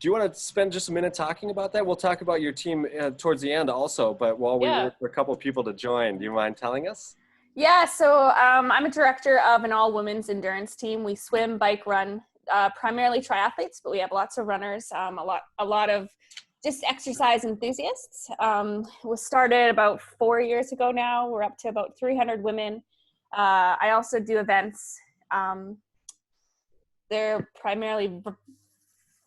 Do you want to spend just a minute talking about that? We'll talk about your team towards the end also, but while we wait for a couple of people to join, do you mind telling us? Yeah, so I'm a director of an all-women's endurance team. We swim, bike, run, primarily triathletes, but we have lots of runners, a lot of just exercise enthusiasts. We started about 4 years ago now. We're up to about 300 women. I also do events. They're primarily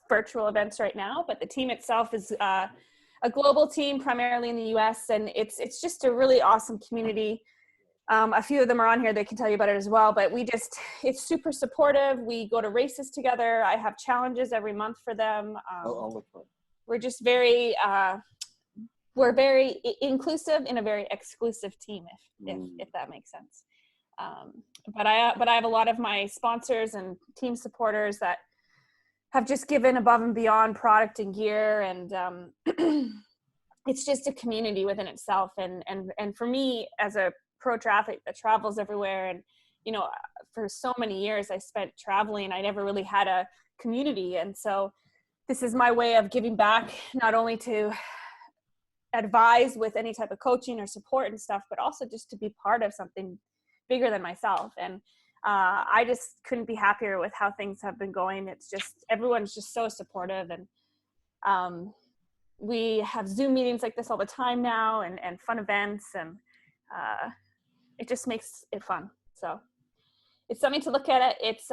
virtual events right now, but the team itself is a global team, primarily in the US, and it's just a really awesome community. A few of them are on here, they can tell you about it as well, but it's super supportive. We go to races together. I have challenges every month for them. I'll look for it. We're just we're very inclusive in a very exclusive team, if that makes sense. But I have a lot of my sponsors and team supporters that have just given above and beyond product and gear, and it's just a community within itself. And for me, as a pro triathlete that travels everywhere, and for so many years I spent traveling, I never really had a community, and so this is my way of giving back, not only to advise with any type of coaching or support and stuff, but also just to be part of something bigger than myself. And I just couldn't be happier with how things have been going. It's just, everyone's just so supportive, and we have Zoom meetings like this all the time now, and fun events, and it just makes it fun. So it's something to look at. It's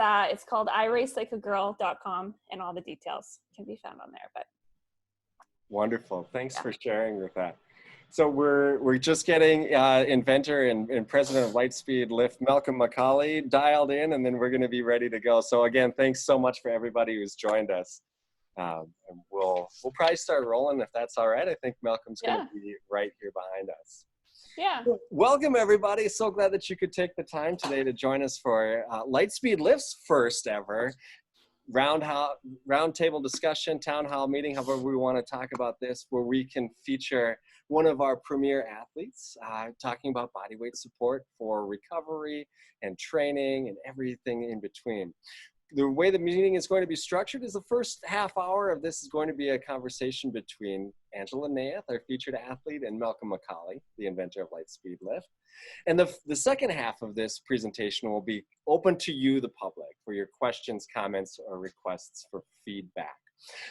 called iracelakeagirl.com, and all the details can be found on there. But wonderful. Thanks for sharing with that. So we're just getting inventor and president of LightSpeed Lift, Malcolm Macaulay, dialed in, and then we're going to be ready to go. So again, thanks so much for everybody who's joined us. And we'll probably start rolling if that's all right. I think Malcolm's going to be right here behind us. Yeah. Welcome everybody. So glad that you could take the time today to join us for LightSpeed Lift's first ever roundtable discussion, town hall meeting, however we want to talk about this, where we can feature one of our premier athletes talking about bodyweight support for recovery and training and everything in between. The way the meeting is going to be structured is the first half hour of this is going to be a conversation between Angela Naeth, our featured athlete, and Malcolm Macaulay, the inventor of LightSpeed Lift. And the second half of this presentation will be open to you, the public, for your questions, comments, or requests for feedback.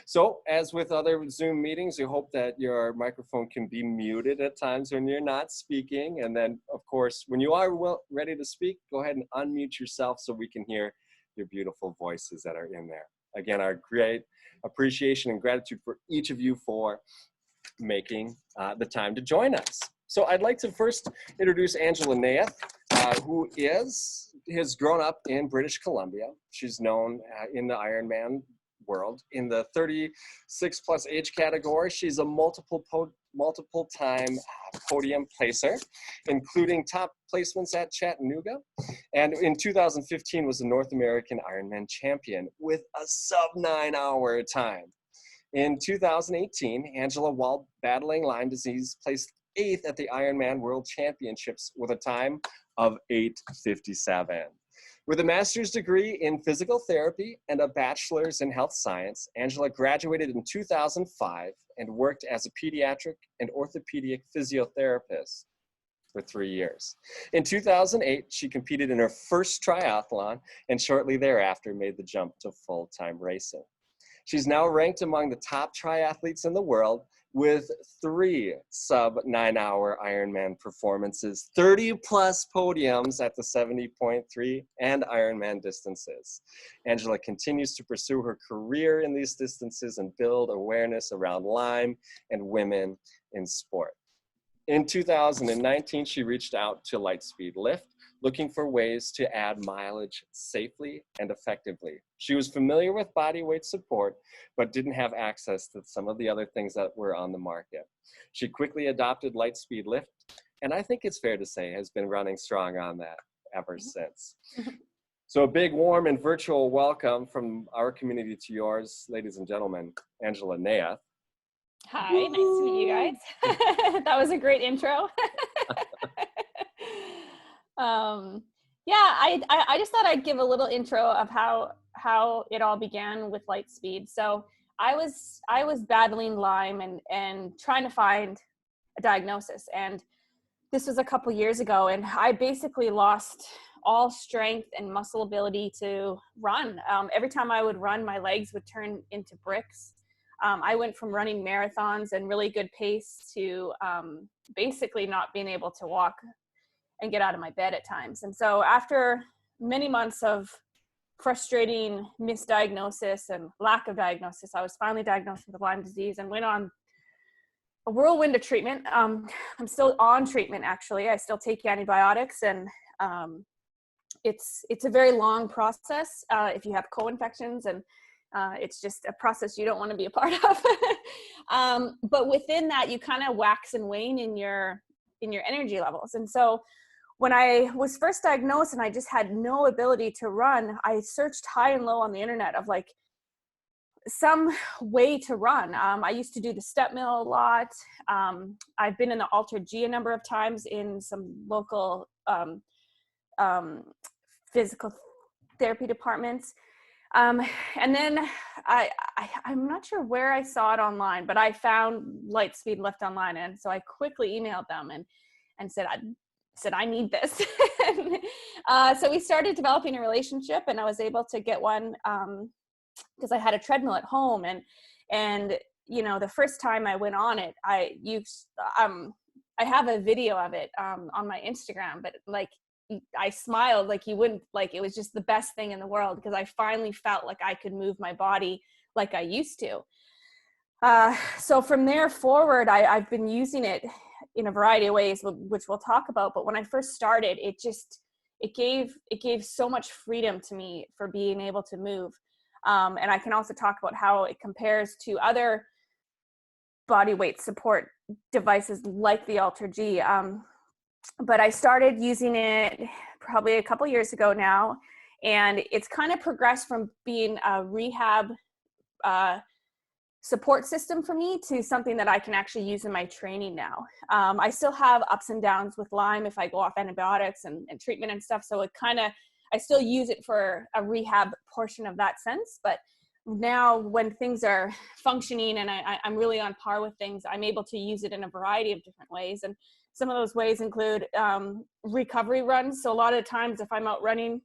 So as with other Zoom meetings, we hope that your microphone can be muted at times when you're not speaking. And then, of course, when you are ready to speak, go ahead and unmute yourself so we can hear your beautiful voices that are in there. Again, our great appreciation and gratitude for each of you for making the time to join us. So I'd like to first introduce Angela Naeth, who has grown up in British Columbia. She's known in the Ironman world in the 36 plus age category. She's a multiple time podium placer, including top placements at Chattanooga, and in 2015 was the North American Ironman champion with a sub 9 hour time. In 2018, Angela, while battling Lyme disease, placed 8th at the Ironman World Championships with a time of 8:57. With a master's degree in physical therapy and a bachelor's in health science, Angela graduated in 2005 and worked as a pediatric and orthopedic physiotherapist for 3 years. In 2008, she competed in her first triathlon and shortly thereafter made the jump to full-time racing. She's now ranked among the top triathletes in the world with 3 sub 9 hour Ironman performances, 30 plus podiums at the 70.3 and Ironman distances. Angela continues to pursue her career in these distances and build awareness around Lyme and women in sport. In 2019, she reached out to LightSpeed Lift, looking for ways to add mileage safely and effectively. She was familiar with body weight support, but didn't have access to some of the other things that were on the market. She quickly adopted LightSpeed Lift, and I think it's fair to say has been running strong on that ever since. So a big, warm, and virtual welcome from our community to yours, ladies and gentlemen, Angela Naeth. Hi, nice to meet you guys. That was a great intro. I just thought I'd give a little intro of how it all began with LightSpeed. So I was battling Lyme and trying to find a diagnosis. And this was a couple years ago, and I basically lost all strength and muscle ability to run. Every time I would run, my legs would turn into bricks. I went from running marathons and really good pace to basically not being able to walk and get out of my bed at times. And so after many months of frustrating misdiagnosis and lack of diagnosis, I was finally diagnosed with Lyme disease and went on a whirlwind of treatment. I'm still on treatment, actually. I still take antibiotics, and it's a very long process if you have co-infections, and it's just a process you don't want to be a part of. But within that, you kind of wax and wane in your energy levels. And so when I was first diagnosed and I just had no ability to run, I searched high and low on the internet of like some way to run. I used to do the Treadmill a lot. I've been in the Altered G a number of times in some local physical therapy departments. And then I'm not sure where I saw it online, but I found LightSpeed Lift online. And so I quickly emailed them and said, I need this. So we started developing a relationship, and I was able to get one because I had a treadmill at home. And you know, the first time I went on it, I have a video of it on my Instagram, but like, I smiled like you wouldn't, like it was just the best thing in the world, because I finally felt like I could move my body like I used to. So from there forward, I've been using it in a variety of ways, which we'll talk about. But when I first started, it gave so much freedom to me for being able to move. And I can also talk about how it compares to other body weight support devices like the Altered G. But I started using it probably a couple years ago now, and it's kind of progressed from being a rehab support system for me to something that I can actually use in my training now. I still have ups and downs with Lyme if I go off antibiotics and treatment and stuff. So I still use it for a rehab portion of that sense. But now when things are functioning and I'm really on par with things, I'm able to use it in a variety of different ways. And some of those ways include recovery runs. So a lot of times if I'm out running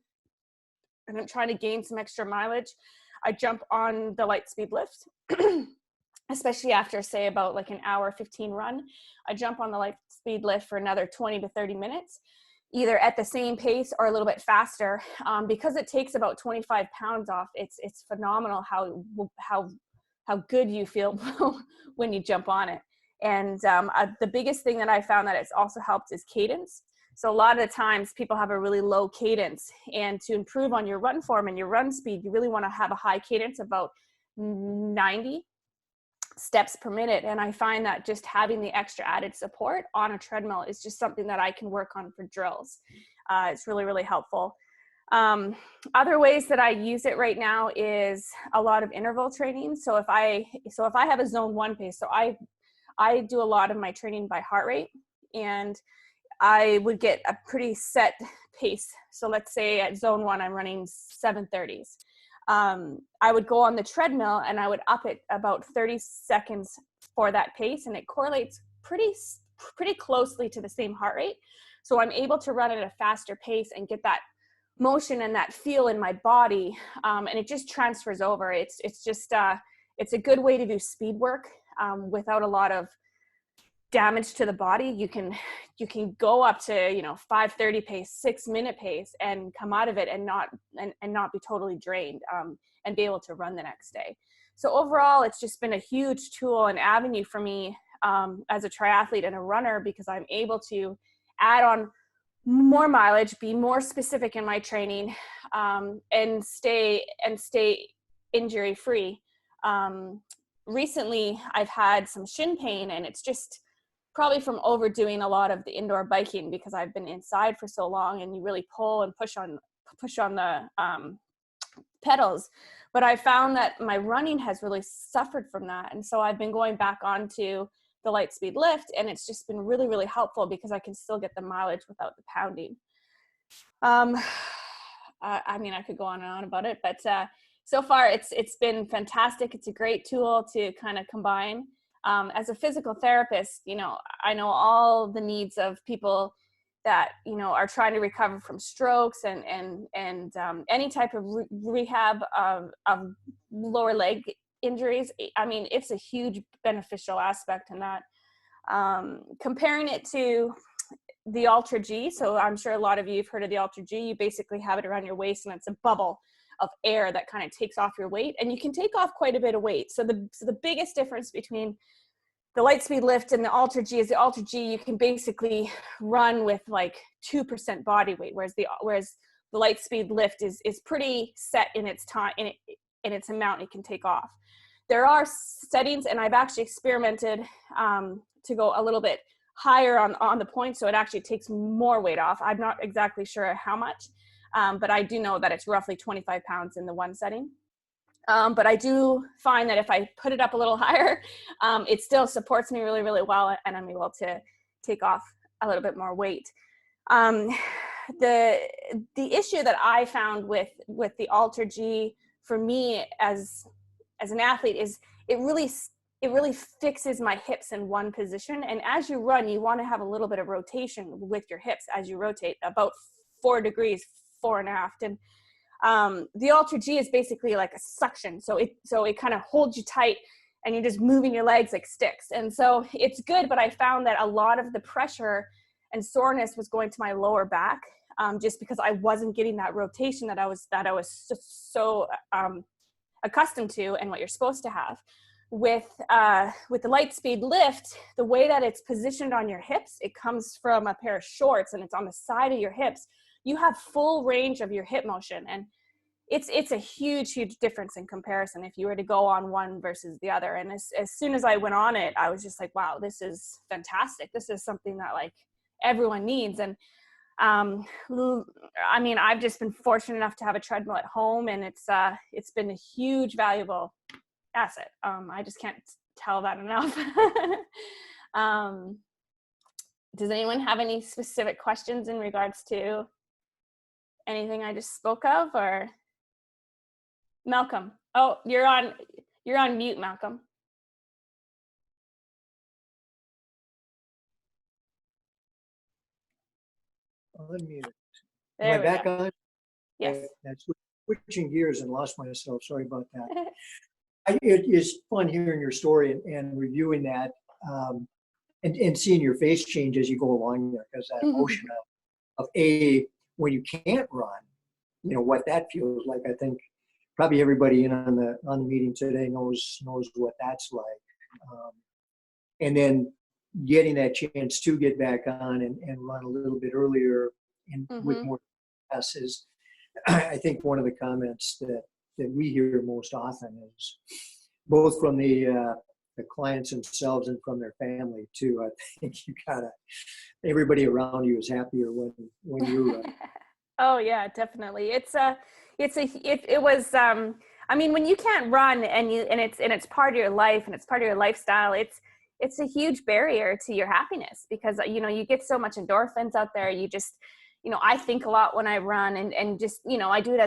and I'm trying to gain some extra mileage, I jump on the LightSpeed Lift, especially after, say, about like an hour 15 run. I jump on the LightSpeed Lift for another 20 to 30 minutes, either at the same pace or a little bit faster. Because it takes about 25 pounds off, it's phenomenal how good you feel when you jump on it. And the biggest thing that I found that it's also helped is cadence. So a lot of the times people have a really low cadence, and to improve on your run form and your run speed, you really want to have a high cadence, about 90 steps per minute. And I find that just having the extra added support on a treadmill is just something that I can work on for drills. It's really, really helpful. Other ways that I use it right now is a lot of interval training. So if I have a zone 1 pace, so I do a lot of my training by heart rate, and I would get a pretty set pace. So let's say at zone 1, I'm running 7:30s. I would go on the treadmill and I would up it about 30 seconds for that pace, and it correlates pretty closely to the same heart rate. So I'm able to run at a faster pace and get that motion and that feel in my body, and it just transfers over. It's a good way to do speed work without a lot of damage to the body. You can go up to 5:30 pace, 6-minute pace, and come out of it and not be totally drained, and be able to run the next day. So overall, it's just been a huge tool and avenue for me as a triathlete and a runner, because I'm able to add on more mileage, be more specific in my training, and stay injury free. Recently I've had some shin pain, and it's just probably from overdoing a lot of the indoor biking, because I've been inside for so long and you really pull and push on the pedals. But I found that my running has really suffered from that. And so I've been going back onto the LightSpeed Lift, and it's just been really, really helpful because I can still get the mileage without the pounding. I mean, I could go on and on about it, but so far it's been fantastic. It's a great tool to kind of combine. As a physical therapist, you know, I know all the needs of people that, you know, are trying to recover from strokes and any type of rehab of lower leg injuries. I mean, it's a huge beneficial aspect in that. Comparing it to the Ultra G, so I'm sure a lot of you have heard of the Ultra G. You basically have it around your waist, and it's a bubble of air that kind of takes off your weight, and you can take off quite a bit of weight. So the biggest difference between the LightSpeed Lift and the Ultra G is the Ultra G, you can basically run with like 2% body weight, whereas the LightSpeed Lift is pretty set in its time, in its amount it can take off. There are settings, and I've actually experimented to go a little bit higher on the point, so it actually takes more weight off. I'm not exactly sure how much, but I do know that it's roughly 25 pounds in the one setting. But I do find that if I put it up a little higher, it still supports me really, really well, and I'm able to take off a little bit more weight. The issue that I found with the Ultra G for me as an athlete is it really fixes my hips in one position. And as you run, you want to have a little bit of rotation with your hips as you rotate, about 4 degrees, 4.5. And the Ultra G is basically like a suction. So it kind of holds you tight, and you're just moving your legs like sticks. And so it's good, but I found that a lot of the pressure and soreness was going to my lower back, just because I wasn't getting that rotation that I was so accustomed to, and what you're supposed to have. With the LightSpeed Lift, the way that it's positioned on your hips, it comes from a pair of shorts, and it's on the side of your hips. You have full range of your hip motion, and it's a huge difference in comparison if you were to go on one versus the other. And as soon as I went on it, I was just like, wow, this is fantastic. This is something that like everyone needs. And I mean, I've just been fortunate enough to have a treadmill at home, and it's been a huge valuable asset. I just can't tell that enough. Does anyone have any specific questions in regards to anything I just spoke of? Or Malcolm? Oh, you're on mute, Malcolm. Unmuted. There Am I we back go. on? Yes. That's switching gears and lost myself. Sorry about that. It is fun hearing your story and reviewing that, and seeing your face change as you go along there, because that emotion of when you can't run, you know what that feels like. I think probably everybody in on the meeting today knows what that's like, and then getting that chance to get back on and run a little bit earlier and with more success is, I think, one of the comments that we hear most often is both from the clients themselves and from their family too. I think everybody around you is happier when you're Oh yeah, definitely. It was I mean, when you can't run and it's part of your life and it's part of your lifestyle, it's a huge barrier to your happiness, because you know, you get so much endorphins out there. You just, you know, I think a lot when I run, and just, you know, I do it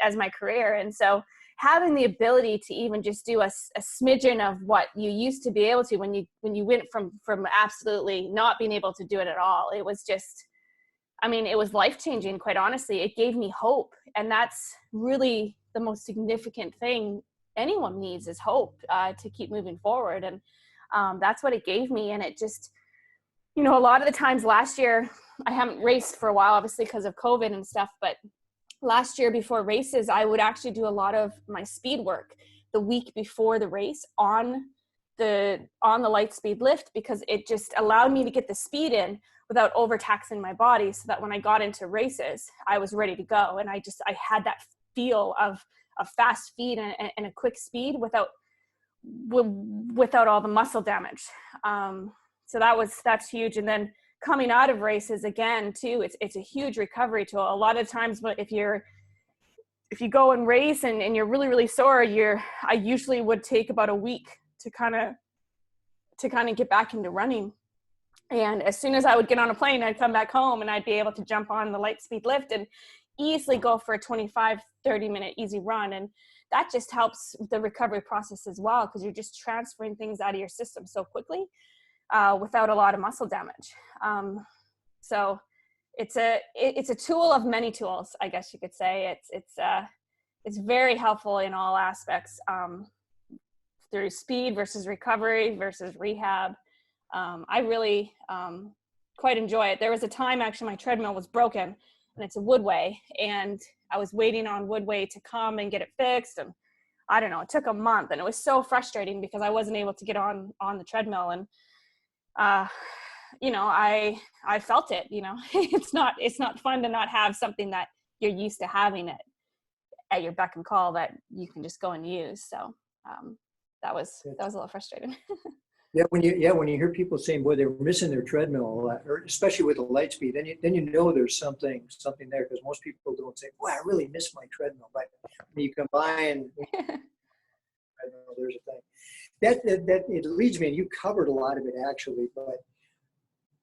as my career. And so having the ability to even just do a smidgen of what you used to be able to when you went from absolutely not being able to do it at all, it was just, I mean, it was life-changing, quite honestly. It gave me hope. And that's really the most significant thing anyone needs, is hope, to keep moving forward. And that's what it gave me. And it just, you know, a lot of the times last year, I haven't raced for a while, obviously because of COVID and stuff, but last year before races, I would actually do a lot of my speed work the week before the race on the LightSpeed Lift, because it just allowed me to get the speed in without overtaxing my body, so that when I got into races, I was ready to go. And I had that feel of a fast feed and a quick speed without all the muscle damage. So that's huge. And then coming out of races again too, it's a huge recovery tool. A lot of times, but if you go and race and you're really, really sore, I usually would take about a week to kind of get back into running. And as soon as I would get on a plane, I'd come back home and I'd be able to jump on the LightSpeed Lift and easily go for a 25-30 minute easy run. And that just helps the recovery process as well, because you're just transferring things out of your system so quickly without a lot of muscle damage. So it's a tool of many tools, I guess you could say. It's very helpful in all aspects, through speed versus recovery versus rehab. I really quite enjoy it. There was a time actually my treadmill was broken, and it's a Woodway, and I was waiting on Woodway to come and get it fixed, and I don't know, it took a month, and it was so frustrating because I wasn't able to get on the treadmill. And you know, I felt it, you know. It's not fun to not have something that you're used to having it at your beck and call that you can just go and use. So that was a little frustrating. Yeah, when you hear people saying, "Boy, they're missing their treadmill," or especially with the LightSpeed, then you know there's something there, because most people don't say, "Boy, I really miss my treadmill." But when you combine, I don't know, there's a thing that it leads me, and you covered a lot of it actually. But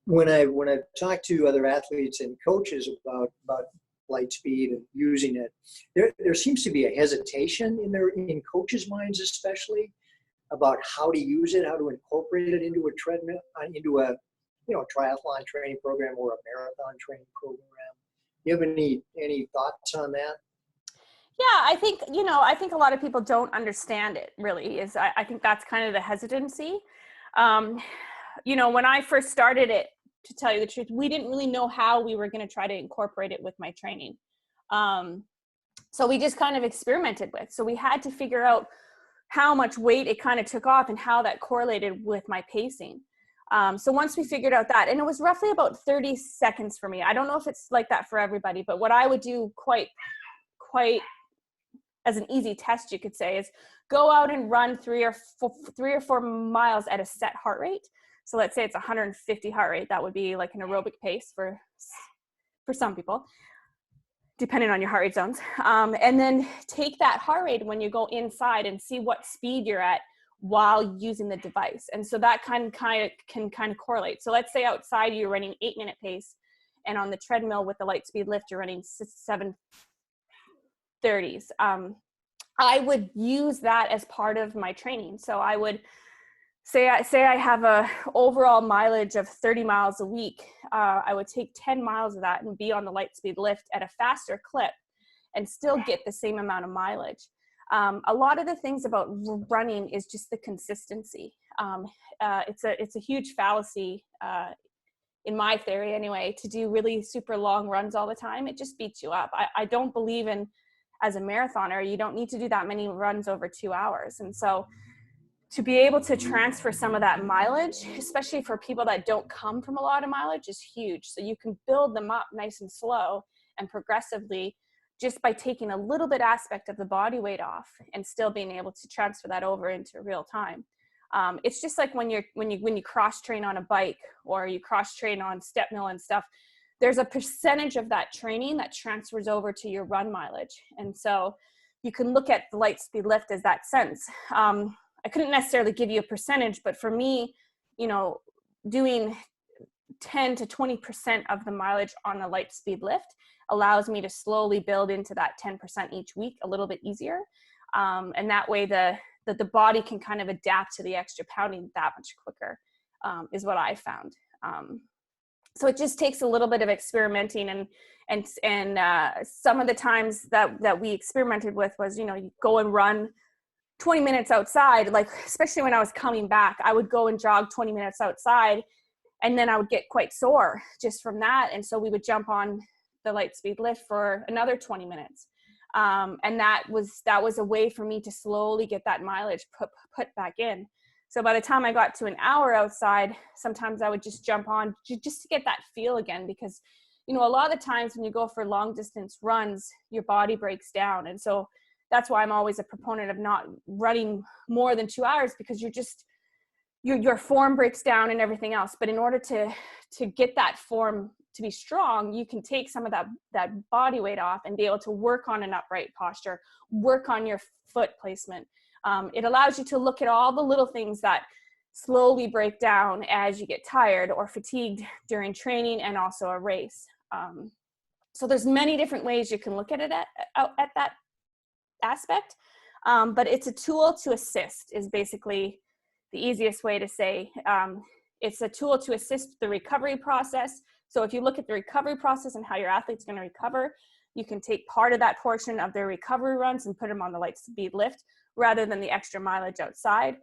when I talk to other athletes and coaches about LightSpeed and using it, there seems to be a hesitation in coaches' minds, especially, about how to use it, how to incorporate it into a treadmill, into a triathlon training program or a marathon training program. Do you have any thoughts on that? Yeah, I think a lot of people don't understand it really. I think that's kind of the hesitancy. You know, when I first started it, to tell you the truth, we didn't really know how we were going to try to incorporate it with my training. So we just kind of experimented with. So we had to figure out how much weight it kind of took off and how that correlated with my pacing. So once we figured out that, and it was roughly about 30 seconds for me. I don't know if it's like that for everybody, but what I would do quite as an easy test, you could say, is go out and run 3 or 4 miles at a set heart rate. So let's say it's 150 heart rate. That would be like an aerobic pace for some people, depending on your heart rate zones. And then take that heart rate when you go inside and see what speed you're at while using the device. And so that can correlate. So let's say outside you're running 8-minute pace, and on the treadmill with the LightSpeed Lift, you're running 7:30s. I would use that as part of my training. So I would say I have a overall mileage of 30 miles a week. I would take 10 miles of that and be on the LightSpeed Lift at a faster clip and still get the same amount of mileage. A lot of the things about running is just the consistency. It's a huge fallacy, in my theory anyway, to do really super long runs all the time. It just beats you up. I don't believe in, as a marathoner, you don't need to do that many runs over 2 hours. And so to be able to transfer some of that mileage, especially for people that don't come from a lot of mileage, is huge. So you can build them up nice and slow and progressively, just by taking a little bit aspect of the body weight off and still being able to transfer that over into real time. It's just like when you cross train on a bike or you cross train on step mill and stuff, there's a percentage of that training that transfers over to your run mileage. And so you can look at the LightSpeed Lift as that sense. I couldn't necessarily give you a percentage, but for me, you know, doing 10 to 20% of the mileage on the LightSpeed Lift allows me to slowly build into that 10% each week a little bit easier. And that way the body can kind of adapt to the extra pounding that much quicker, is what I found. So it just takes a little bit of experimenting, and some of the times that we experimented with was, you know, you go and run 20 minutes outside, like especially when I was coming back, I would go and jog 20 minutes outside, and then I would get quite sore just from that. And so we would jump on the LightSpeed Lift for another 20 minutes. And that was a way for me to slowly get that mileage put back in. So by the time I got to an hour outside, sometimes I would just jump on just to get that feel again, because, you know, a lot of the times when you go for long distance runs, your body breaks down. And so that's why I'm always a proponent of not running more than 2 hours, because your form breaks down and everything else. But in order to get that form to be strong, you can take some of that body weight off and be able to work on an upright posture, work on your foot placement. It allows you to look at all the little things that slowly break down as you get tired or fatigued during training and also a race. So there's many different ways you can look at it at that aspect. But it's a tool to assist is basically the easiest way to say. It's a tool to assist the recovery process. So if you look at the recovery process and how your athlete's going to recover, you can take part of that portion of their recovery runs and put them on the LightSpeed Lift rather than the extra mileage outside.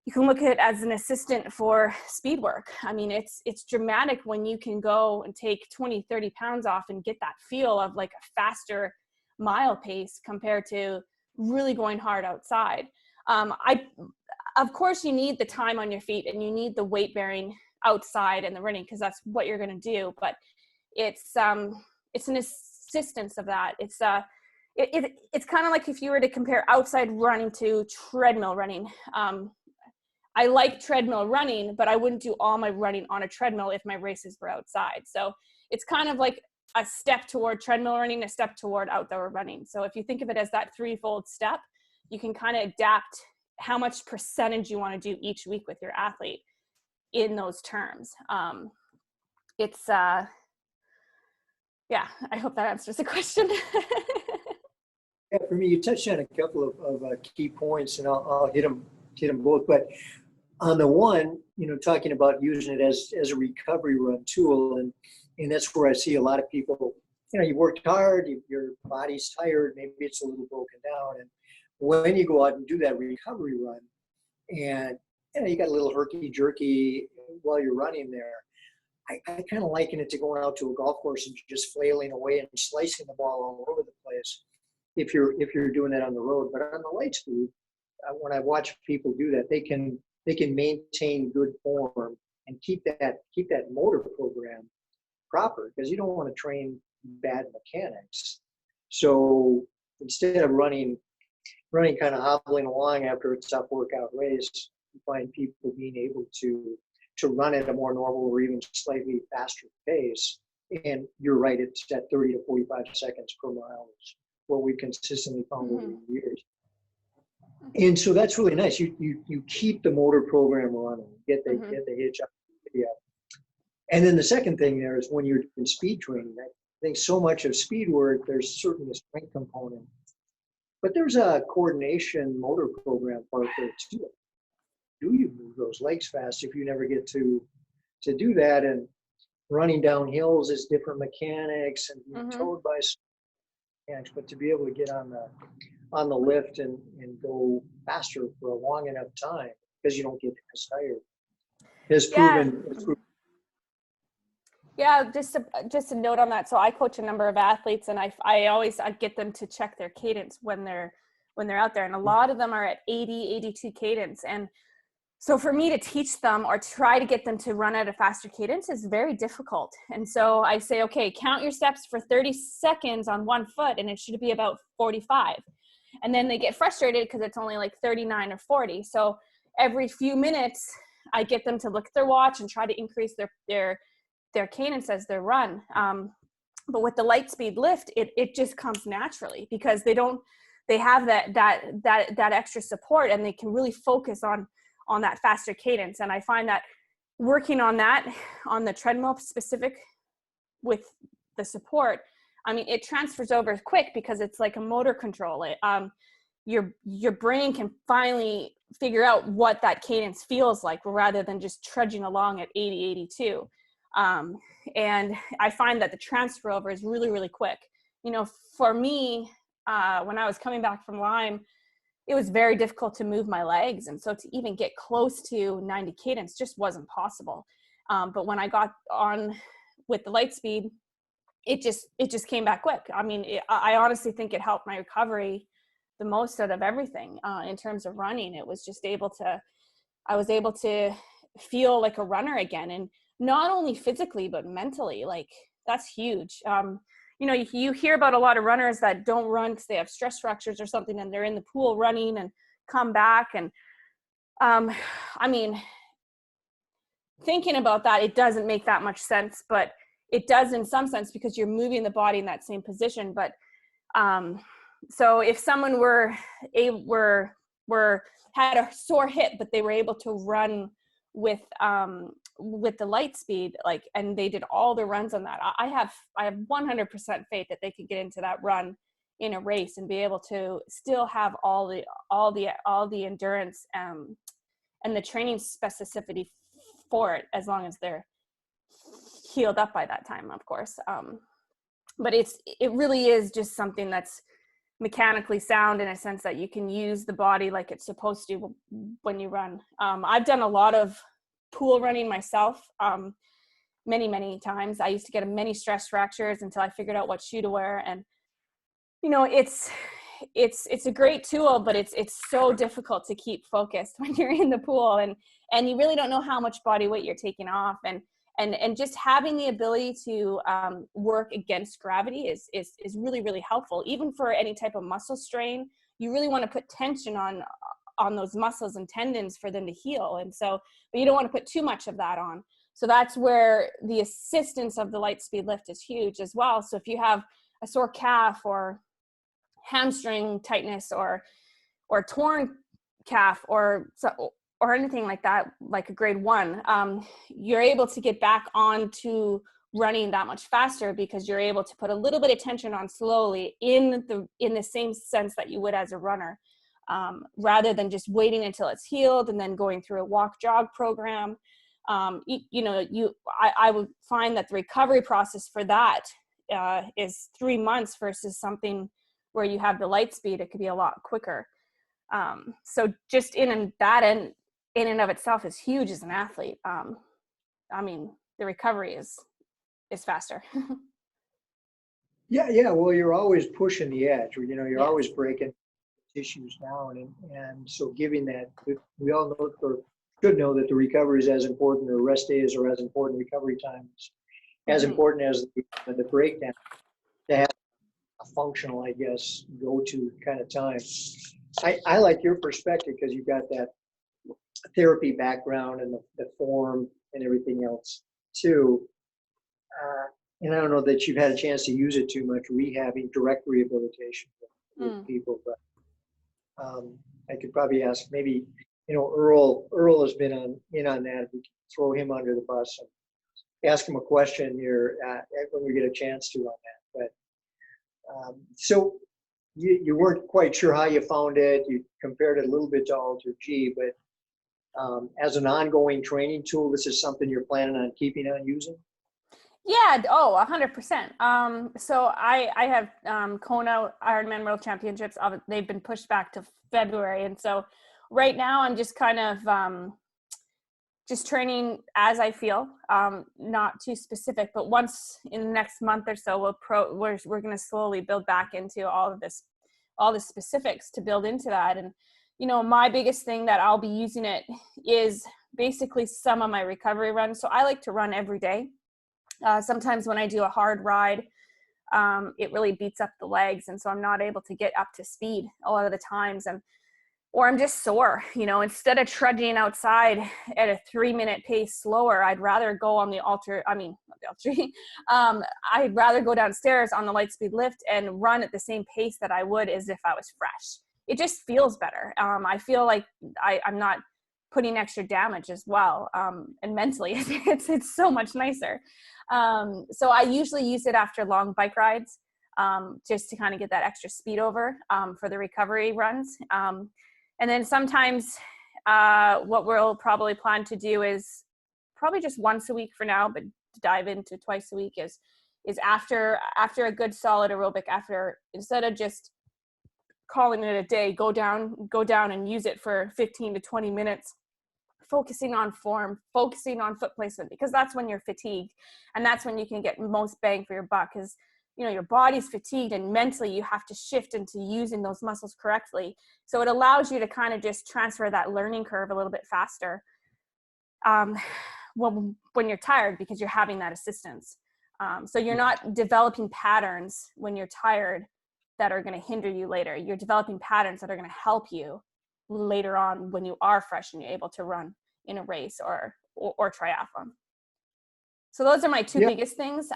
You can look at it as an assistant for speed work. I mean, it's dramatic when you can go and take 20, 30 pounds off and get that feel of like a faster mile pace compared to really going hard outside. Of course, you need the time on your feet and you need the weight bearing outside and the running because that's what you're going to do. But it's an assistance of that. It's kind of like if you were to compare outside running to treadmill running. I like treadmill running, but I wouldn't do all my running on a treadmill if my races were outside. So it's kind of like a step toward treadmill running, a step toward outdoor running. So if you think of it as that threefold step, you can kind of adapt how much percentage you want to do each week with your athlete in those terms. Yeah, I hope that answers the question. Yeah, for me, you touched on a couple of key points, and I'll hit them both. But on the one, talking about using it as a recovery run tool, and that's where I see a lot of people. You worked hard, your body's tired, maybe it's a little broken down, and when you go out and do that recovery run, and you got a little herky jerky while you're running there. I kind of liken it to going out to a golf course and just flailing away and slicing the ball all over the place if you're doing that on the road. But on the LightSpeed, when I watch people do that, they can maintain good form and keep that motor program proper, because you don't want to train bad mechanics. So instead of running kind of hobbling along after a tough workout race, you find people being able to run at a more normal or even slightly faster pace. And you're right, it's at 30 to 45 seconds per mile is what we've consistently found over the years. And so that's really nice. You keep the motor program running, get the hitch up. Yeah. And then the second thing there is when you're doing speed training, I think so much of speed work, there's certainly a strength component, but there's a coordination motor program part there too. Do you move those legs fast if you never get to do that? And running down hills is different mechanics and being towed by mechanics, but to be able to get on the lift and go faster for a long enough time because you don't get as tired has proven. Yeah, just a note on that. So I coach a number of athletes, and I get them to check their cadence when they're out there, and a lot of them are at 80, 82 cadence. And so for me to teach them or try to get them to run at a faster cadence is very difficult. And so I say, okay, count your steps for 30 seconds on one foot, and it should be about 45. And then they get frustrated because it's only like 39 or 40. So every few minutes, I get them to look at their watch and try to increase their cadence as they run. But with the LightSpeed Lift, it just comes naturally because they have that extra support, and they can really focus on that faster cadence. And I find that working on that, on the treadmill specific with the support, I mean, it transfers over quick because it's like a motor control. Your brain can finally figure out what that cadence feels like rather than just trudging along at 80, 82. And I find that the transfer over is really, really quick. For me, when I was coming back from Lyme, it was very difficult to move my legs. And so to even get close to 90 cadence just wasn't possible. But when I got on with the LightSpeed, it just came back quick. I mean, I honestly think it helped my recovery the most out of everything in terms of running. I was able to feel like a runner again. And not only physically, but mentally, like that's huge. You hear about a lot of runners that don't run because they have stress fractures or something, and they're in the pool running and come back. And I mean, thinking about that, it doesn't make that much sense, but it does in some sense because you're moving the body in that same position. But so if someone had a sore hip, but they were able to run with the LightSpeed, and they did all the runs on that, I have 100% faith that they could get into that run in a race and be able to still have all the endurance and the training specificity for it, as long as they're healed up by that time, of course. But it really is just something that's mechanically sound, in a sense that you can use the body like it's supposed to when you run. I've done a lot of pool running myself, many times. I used to get many stress fractures until I figured out what shoe to wear. And it's a great tool, but it's so difficult to keep focused when you're in the pool, and you really don't know how much body weight you're taking off, and just having the ability to work against gravity is really helpful. Even for any type of muscle strain, you really want to put tension on those muscles and tendons for them to heal. And so, but you don't want to put too much of that on. So that's where the assistance of the LightSpeed Lift is huge as well. So if you have a sore calf or hamstring tightness or torn calf or anything like that, like a grade 1, you're able to get back onto running that much faster, because you're able to put a little bit of tension on slowly in the same sense that you would as a runner, rather than just waiting until it's healed and then going through a walk jog program. I would find that the recovery process for that is 3 months versus something where you have the LightSpeed. It could be a lot quicker. So just in and of itself is huge as an athlete. I mean, the recovery is faster. Yeah. Well, you're always pushing the edge, or you're Yeah. always breaking tissues down, and so giving that, we all know, or should know, that the recovery is as important, or rest days are as important, recovery times as important as the breakdown, to have a functional, I guess, go-to kind of time. I like your perspective, because you've got that therapy background and the form and everything else too. And I don't know that you've had a chance to use it too much, rehabbing, direct rehabilitation with people, but I could probably ask, maybe, Earl has been in on that. We can throw him under the bus and ask him a question here when we get a chance to on that. But so you weren't quite sure how you found it. You compared it a little bit to Alter G, but as an ongoing training tool, this is something you're planning on keeping on using? Yeah. Oh, 100%. So I have Kona Ironman World Championships. They've been pushed back to February. And so right now I'm just kind of just training as I feel, not too specific, but once in the next month or so, we're going to slowly build back into all the specifics to build into that. And, my biggest thing that I'll be using it is basically some of my recovery runs. So I like to run every day. Sometimes when I do a hard ride, it really beats up the legs. And so I'm not able to get up to speed a lot of the times. Or I'm just sore, instead of trudging outside at a 3-minute pace slower, I'd rather go on I'd rather go downstairs on the LightSpeed Lift and run at the same pace that I would as if I was fresh. It just feels better. I feel like I'm not putting extra damage as well. And mentally it's so much nicer. So I usually use it after long bike rides, just to kind of get that extra speed over, for the recovery runs. And then sometimes what we'll probably plan to do is probably just once a week for now, but to dive into twice a week is after a good solid aerobic, instead of just calling it a day, go down and use it for 15 to 20 minutes, focusing on form, focusing on foot placement, because that's when you're fatigued, and that's when you can get most bang for your buck, because your body's fatigued, and mentally you have to shift into using those muscles correctly. So it allows you to kind of just transfer that learning curve a little bit faster, when you're tired, because you're having that assistance. So you're not developing patterns when you're tired that are going to hinder you later. You're developing patterns that are going to help you later on when you are fresh and you're able to run in a race or triathlon. So those are my two biggest things.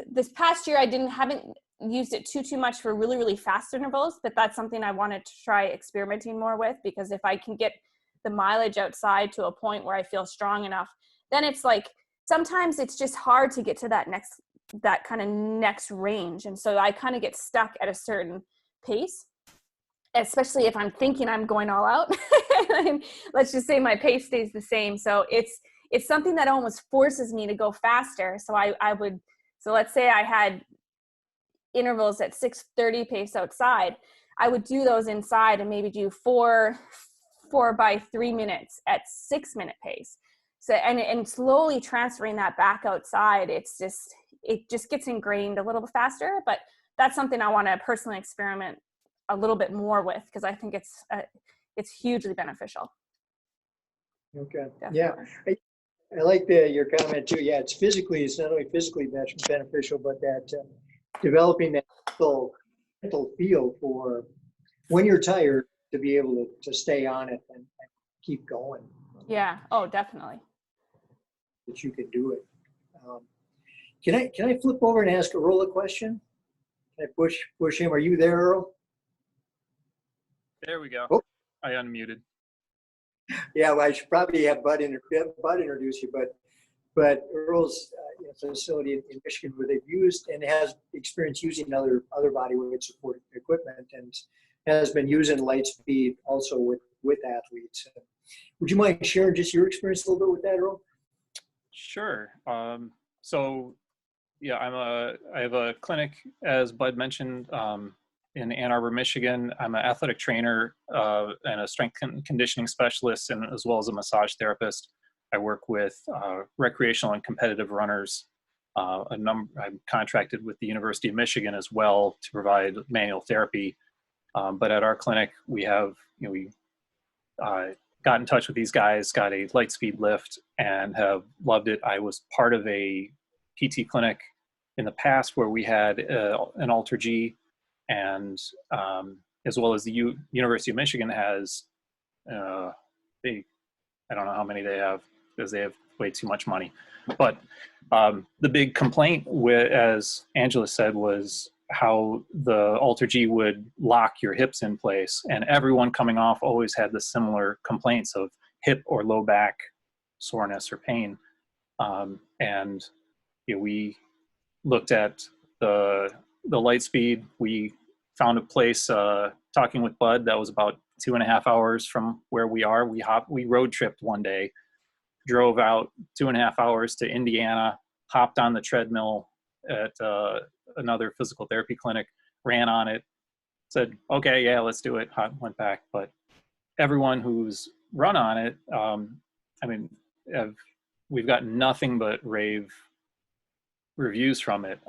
This past year, I haven't used it too much for really, really fast intervals, but that's something I wanted to try experimenting more with, because if I can get the mileage outside to a point where I feel strong enough, then it's like, sometimes it's just hard to get to that that kind of next range. And so I kind of get stuck at a certain pace, especially if I'm thinking I'm going all out. Let's just say my pace stays the same. So it's something that almost forces me to go faster. So so let's say I had intervals at 6:30 pace outside, I would do those inside and maybe do four by 3 minutes at 6-minute pace. So, and slowly transferring that back outside, it just gets ingrained a little bit faster. But that's something I want to personally experiment a little bit more with, because I think it's hugely beneficial. Okay. Definitely. Yeah. I like your comment too. Yeah, it's not only physically beneficial, but that developing that mental feel for when you're tired to be able to stay on it and keep going. Yeah. Oh, definitely. That you can do it. Can I flip over and ask Earl a question? Can I push him? Are you there, Earl? There we go. Oh. I unmuted. Yeah, well, I should probably have Bud introduce you, but Earl's facility in Michigan, where they've used and has experience using other body weight support equipment, and has been using LightSpeed also with athletes. Would you mind sharing just your experience a little bit with that, Earl? Sure. So yeah, I have a clinic, as Bud mentioned, in Ann Arbor, Michigan. I'm an athletic trainer and a strength conditioning specialist, and as well as a massage therapist. I work with recreational and competitive runners. I'm contracted with the University of Michigan as well to provide manual therapy. But at our clinic, we have, we got in touch with these guys, got a LightSpeed Lift, and have loved it. I was part of a PT clinic in the past where we had an Alter G, and as well as the University of Michigan has, I don't know how many they have, because they have way too much money. But the big complaint, as Angela said, was how the Alter G would lock your hips in place. And everyone coming off always had the similar complaints of hip or low back soreness or pain. And we looked at the LightSpeed. We found a place, talking with Bud, that was about 2.5 hours from where we are. We road tripped one day, drove out 2.5 hours to Indiana, hopped on the treadmill at another physical therapy clinic, ran on it, said, okay, yeah, let's do it, went back. But everyone who's run on it, we've got nothing but rave reviews from it.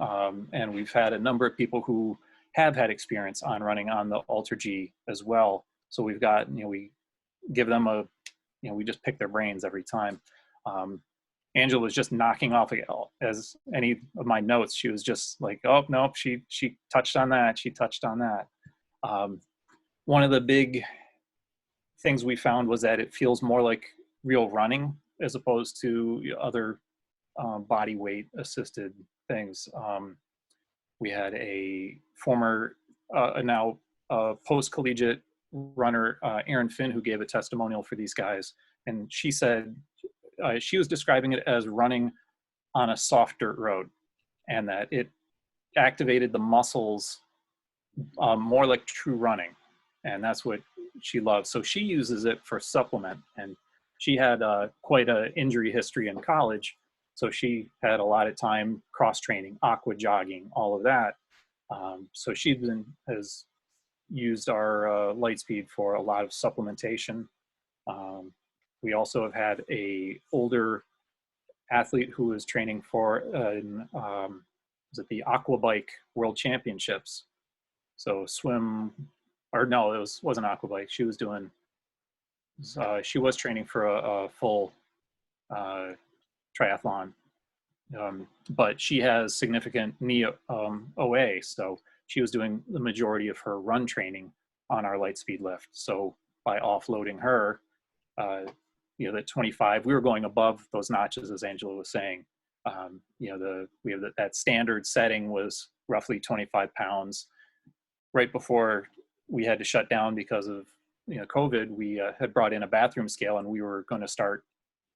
And we've had a number of people who have had experience on running on the Alter G as well. So we've got, we give them we just pick their brains every time. Angela was just knocking off, as any of my notes, she was just like, oh, nope, she touched on that. She touched on that. One of the big things we found was that it feels more like real running as opposed to other body weight assisted things. We had a former, now post-collegiate runner, Erin Finn, who gave a testimonial for these guys. And she said, she was describing it as running on a soft dirt road, and that it activated the muscles more like true running. And that's what she loves. So she uses it for supplement. And she had quite an injury history in college. So she had a lot of time cross training, aqua jogging, all of that. So she has used our LightSpeed for a lot of supplementation. We also have had a older athlete who was training for was it the Aqua Bike World Championships? So wasn't Aqua Bike. She was doing, she was training for a full triathlon, but she has significant knee OA, so she was doing the majority of her run training on our LightSpeed Lift. So by offloading her, that 25, we were going above those notches, as Angela was saying. We have that standard setting was roughly 25 pounds. Right before we had to shut down because of COVID, we had brought in a bathroom scale, and we were going to start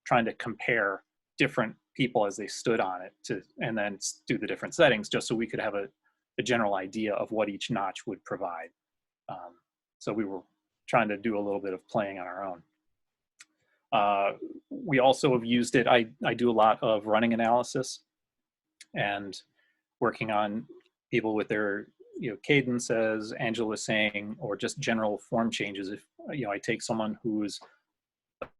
trying to compare different people as they stood on it and then do the different settings, just so we could have a general idea of what each notch would provide. So we were trying to do a little bit of playing on our own. We also have used it. I do a lot of running analysis and working on people with their, cadence, as Angela was saying, or just general form changes. If, I take someone who's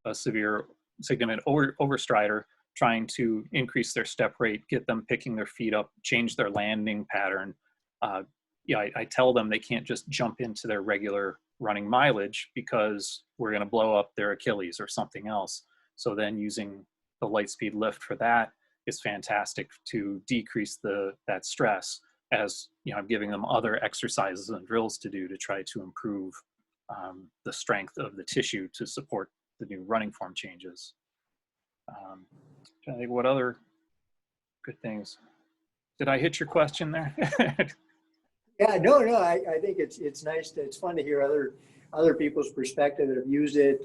a severe significant overstrider, trying to increase their step rate, get them picking their feet up, change their landing pattern. I tell them they can't just jump into their regular running mileage because we're going to blow up their Achilles or something else. So then using the LightSpeed Lift for that is fantastic to decrease that stress, as I'm giving them other exercises and drills to do to try to improve the strength of the tissue to support the new running form changes. Trying to think what other good things. Did I hit your question there? Yeah, no. I think it's nice. It's fun to hear other people's perspective that have used it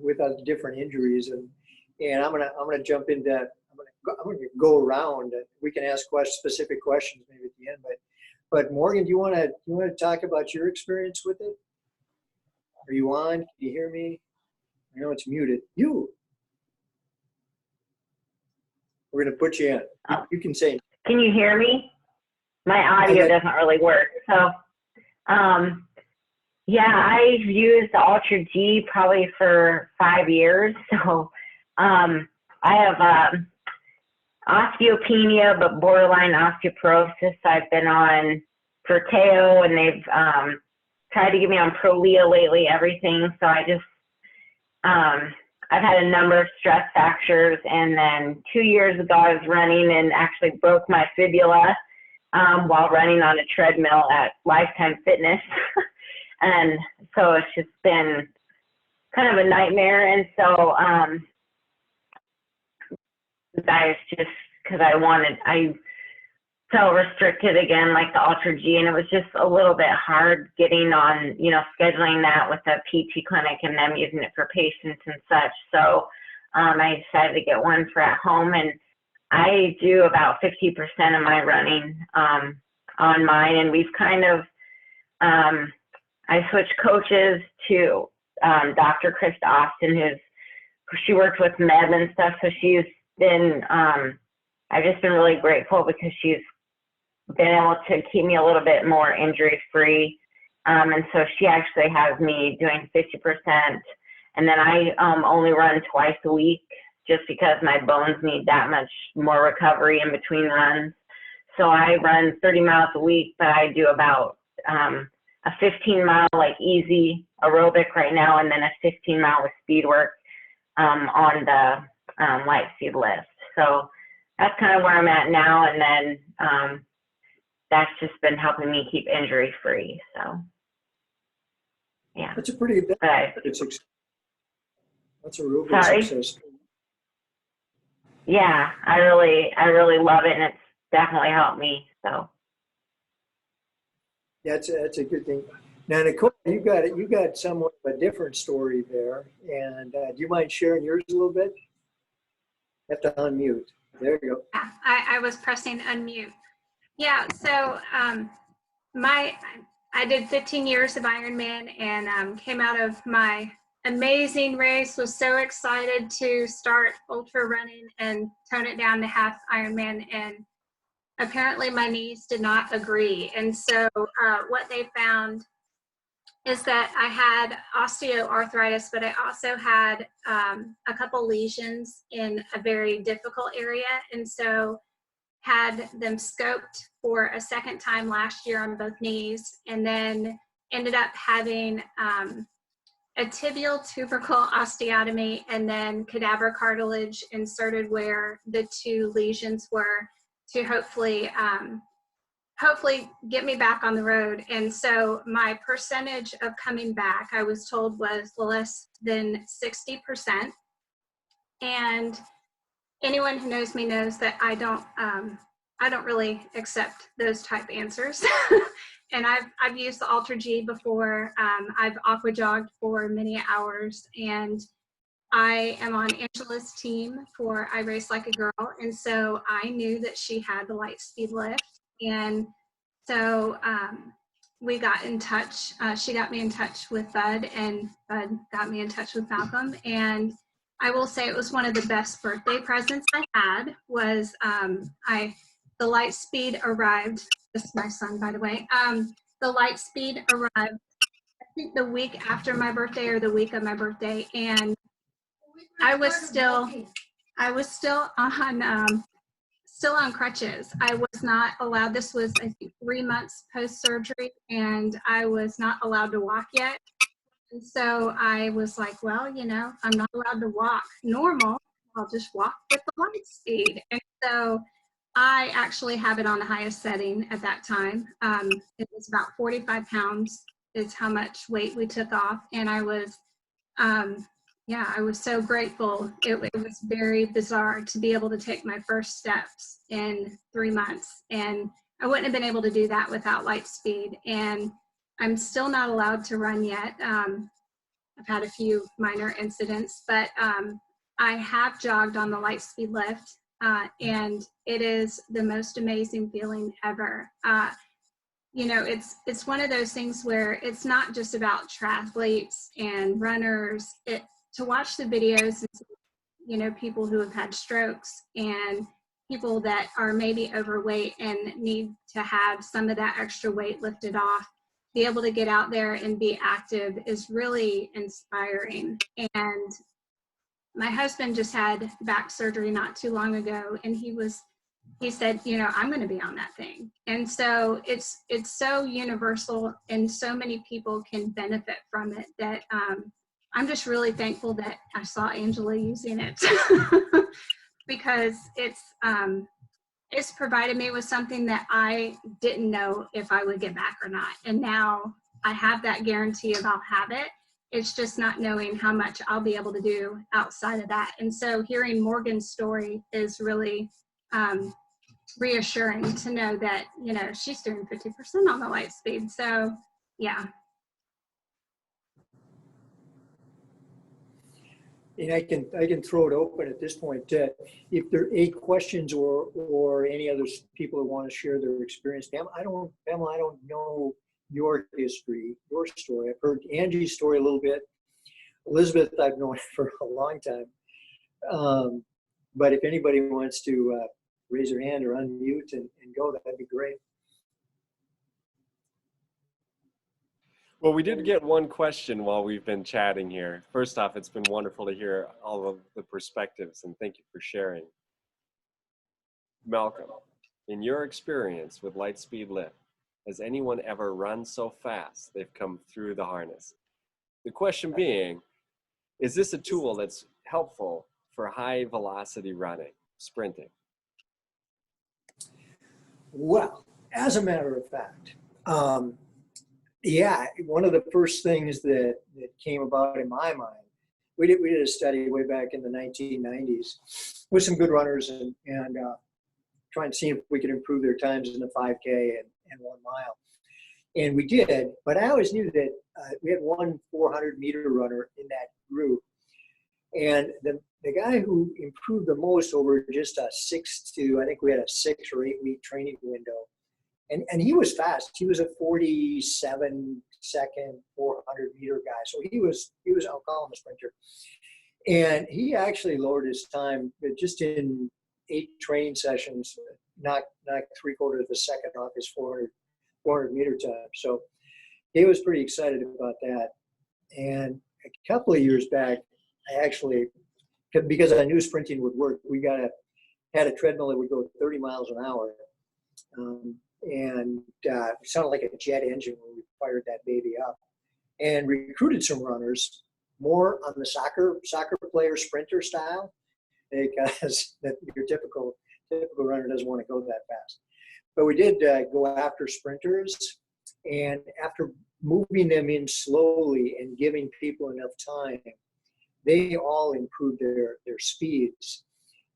without different injuries, and I'm gonna jump into. I'm gonna go around. We can ask specific questions maybe at the end, but Morgan, do you want to talk about your experience with it? Are you on? Can you hear me? I know it's muted. We're gonna put you in. You can say. Can you hear me? My audio doesn't really work. So, yeah, I've used the Ultra G probably for 5 years. So, I have osteopenia, but borderline osteoporosis. I've been on Forteo, and they've tried to get me on Prolia lately, everything. So I just, I've had a number of stress fractures. And then 2 years ago, I was running and actually broke my fibula while running on a treadmill at Lifetime Fitness. And so it's just been kind of a nightmare. And so I just, because I felt restricted again, like the Ultra G, and it was just a little bit hard getting on, scheduling that with a PT clinic and them using it for patients and such. So I decided to get one for at home, and I do about 50% of my running on mine, and we've kind of, I switched coaches to Dr. Krista Austin, she worked with Meb and stuff, so she's been, I've just been really grateful because she's been able to keep me a little bit more injury free. And so she actually has me doing 50%. And then I only run twice a week just because my bones need that much more recovery in between runs. So I run 30 miles a week, but I do about a 15-mile like easy aerobic right now, and then a 15-mile with speed work on the LightSpeed Lift. So that's kind of where I'm at now, and then that's just been helping me keep injury free. So yeah, that's a pretty big. That's a real good success. Yeah, I really love it, and it's definitely helped me. So yeah, that's a good thing. Now, Nicole, you got somewhat of a different story there, and do you mind sharing yours a little bit? You have to unmute. There you go. I was pressing unmute. Yeah, so I did 15 years of Ironman and came out of my amazing race, was so excited to start ultra running and tone it down to half Ironman, and apparently my knees did not agree. And so what they found is that I had osteoarthritis, but I also had a couple lesions in a very difficult area. And so had them scoped for a second time last year on both knees, and then ended up having a tibial tubercle osteotomy and then cadaver cartilage inserted where the two lesions were, to hopefully get me back on the road. And so my percentage of coming back, I was told, was less than 60%. And anyone who knows me knows that I don't really accept those type answers. And I've used the Ultra G before. I've aqua jogged for many hours, and I am on Angela's team for I Race Like a Girl, and so I knew that she had the LightSpeed Lift, and so we got in touch. She got me in touch with Bud, and Bud got me in touch with Malcolm. And I will say it was one of the best birthday presents I had. Was the LightSpeed arrived. This is my son, by the way. The LightSpeed arrived, I think, the week after my birthday or the week of my birthday, and I was still on crutches. I was not allowed. This was, I think, 3 months post surgery, and I was not allowed to walk yet. And so I was like, well, I'm not allowed to walk normal. I'll just walk with the LightSpeed. And so I actually have it on the highest setting at that time. It was about 45 pounds is how much weight we took off, and I was I was so grateful. It was very bizarre to be able to take my first steps in 3 months. And I wouldn't have been able to do that without LightSpeed. And I'm still not allowed to run yet. I've had a few minor incidents, but I have jogged on the LightSpeed Lift, and it is the most amazing feeling ever. It's one of those things where it's not just about triathletes and runners. To watch the videos and people who have had strokes and people that are maybe overweight and need to have some of that extra weight lifted off, be able to get out there and be active is really inspiring. And my husband just had back surgery not too long ago, and he said, I'm going to be on that thing. And so it's so universal, and so many people can benefit from it that I'm just really thankful that I saw Angela using it because it's provided me with something that I didn't know if I would get back or not. And now I have that guarantee of I'll have it. It's just not knowing how much I'll be able to do outside of that. And so hearing Morgan's story is really reassuring to know that, she's doing 50% on the LightSpeed. So yeah. And I can throw it open at this point. If there are any questions or any other people who want to share their experience. Pamela, I don't know your history, your story. I've heard Angie's story a little bit. Elizabeth, I've known for a long time. But if anybody wants to raise their hand or unmute and go, that'd be great. Well, we did get one question while we've been chatting here. First off, it's been wonderful to hear all of the perspectives, and thank you for sharing. Malcolm, in your experience with LightSpeed Lift, has anyone ever run so fast they've come through the harness? The question being, is this a tool that's helpful for high velocity running, sprinting? Well, as a matter of fact, one of the first things that came about in my mind, we did a study way back in the 1990s with some good runners and trying to see if we could improve their times in the 5K and 1 mile. And we did, but I always knew that we had one 400-meter runner in that group. And the guy who improved the most over just I think we had a 6 or 8 week training window. And he was fast. He was a 47-second 400-meter guy. So he was, I'll call him a sprinter. And he actually lowered his time just in 8 training sessions, knocked 3/4 of a second off his 400-meter time. So he was pretty excited about that. And a couple of years back, I actually, because I knew sprinting would work, we had a treadmill that would go 30 miles an hour. And it sounded like a jet engine when we fired that baby up, and recruited some runners more on the soccer player sprinter style, because your typical runner doesn't want to go that fast. But we did go after sprinters, and after moving them in slowly and giving people enough time, they all improved their speeds.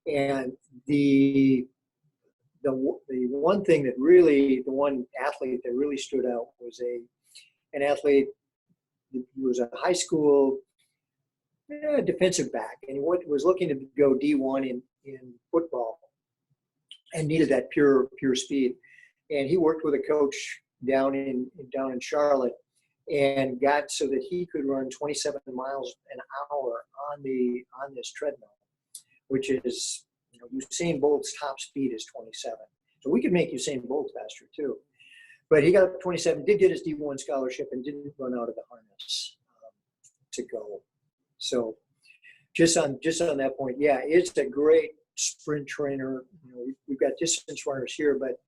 And the one thing that really, the one athlete that really stood out was an athlete who was a high school, defensive back, and he was looking to go D1 in football, and needed that pure speed. And he worked with a coach down in Charlotte, and got so that he could run 27 miles an hour on this treadmill, which is, Usain Bolt's top speed is 27. So we could make Usain Bolt faster too. But he got up 27, did get his D1 scholarship, and didn't run out of the harness to go. So just on that point, yeah, it's a great sprint trainer. We've got distance runners here, but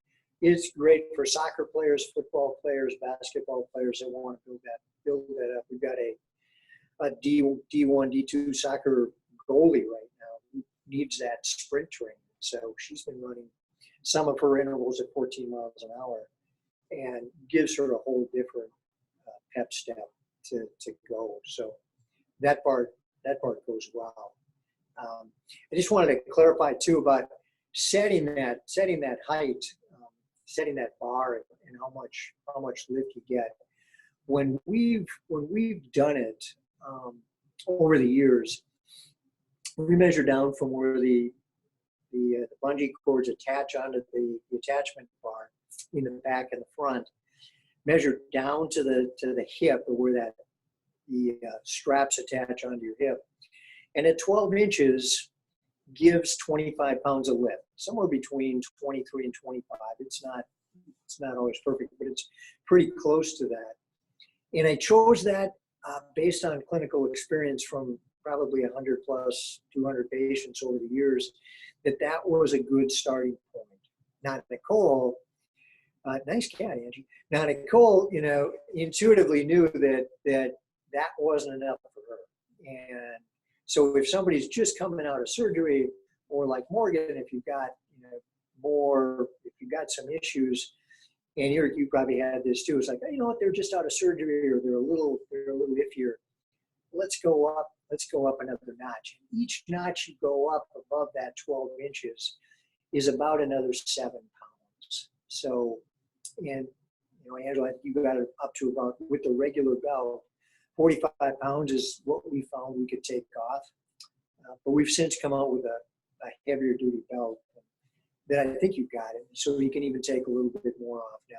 it's great for soccer players, football players, basketball players that want to build that up. We've got a D1, D2 soccer goalie right now who needs that sprint training. So she's been running some of her intervals at 14 miles an hour, and gives her a whole different pep step to go. So that part goes well. I just wanted to clarify too about setting that height, setting that bar, and how much lift you get. When we've done it over the years, we measure down from where the bungee cords attach onto the attachment bar in the back and the front, measure down to the hip, or where the straps attach onto your hip, and at 12 inches gives 25 pounds of lift, somewhere between 23 and 25. It's not always perfect, but it's pretty close to that. And I chose that based on clinical experience from probably 100 plus 200 patients over the years, that was a good starting point. Now, Nicole, nice cat, Angie. Now, Nicole, intuitively knew that wasn't enough for her. And so if somebody's just coming out of surgery, or like Morgan, if you've got, if you've got some issues, and you probably had this too, it's like, oh, you know what, they're just out of surgery, or they're a little iffier. Let's go up another notch. And each notch you go up above that 12 inches is about another 7 pounds. So, and Angela, you got it up to about, with the regular belt, 45 pounds is what we found we could take off. But we've since come out with a heavier duty belt that I think you got it. So you can even take a little bit more off now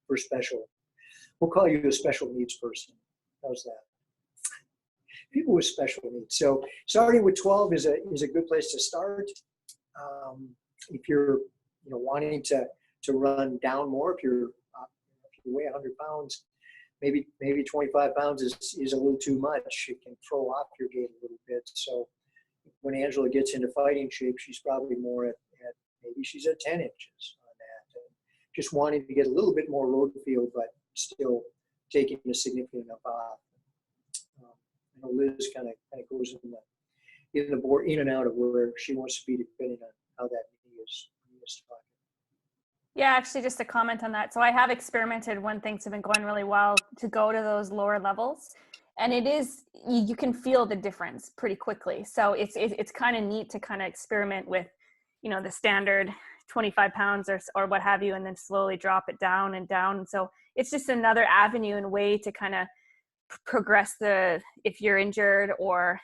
for special. We'll call you a special needs person. How's that? People with special needs. So starting with 12 is a good place to start. If you're wanting to run down more, if you weigh 100 pounds, maybe 25 pounds is a little too much. It can throw off your gait a little bit. So when Angela gets into fighting shape, she's probably more at maybe she's at 10 inches on that. And just wanting to get a little bit more road feel, but still taking a significant enough off. I know Liz kind of goes in the board, in and out of where she wants to be, depending on how that knee is talking. Yeah, actually, just a comment on that. So I have experimented when things have been going really well to go to those lower levels, and it is, you can feel the difference pretty quickly. So it's kind of neat to kind of experiment with, the standard 25 pounds or what have you, and then slowly drop it down and down. And so it's just another avenue and way to kind of progress if you're injured, or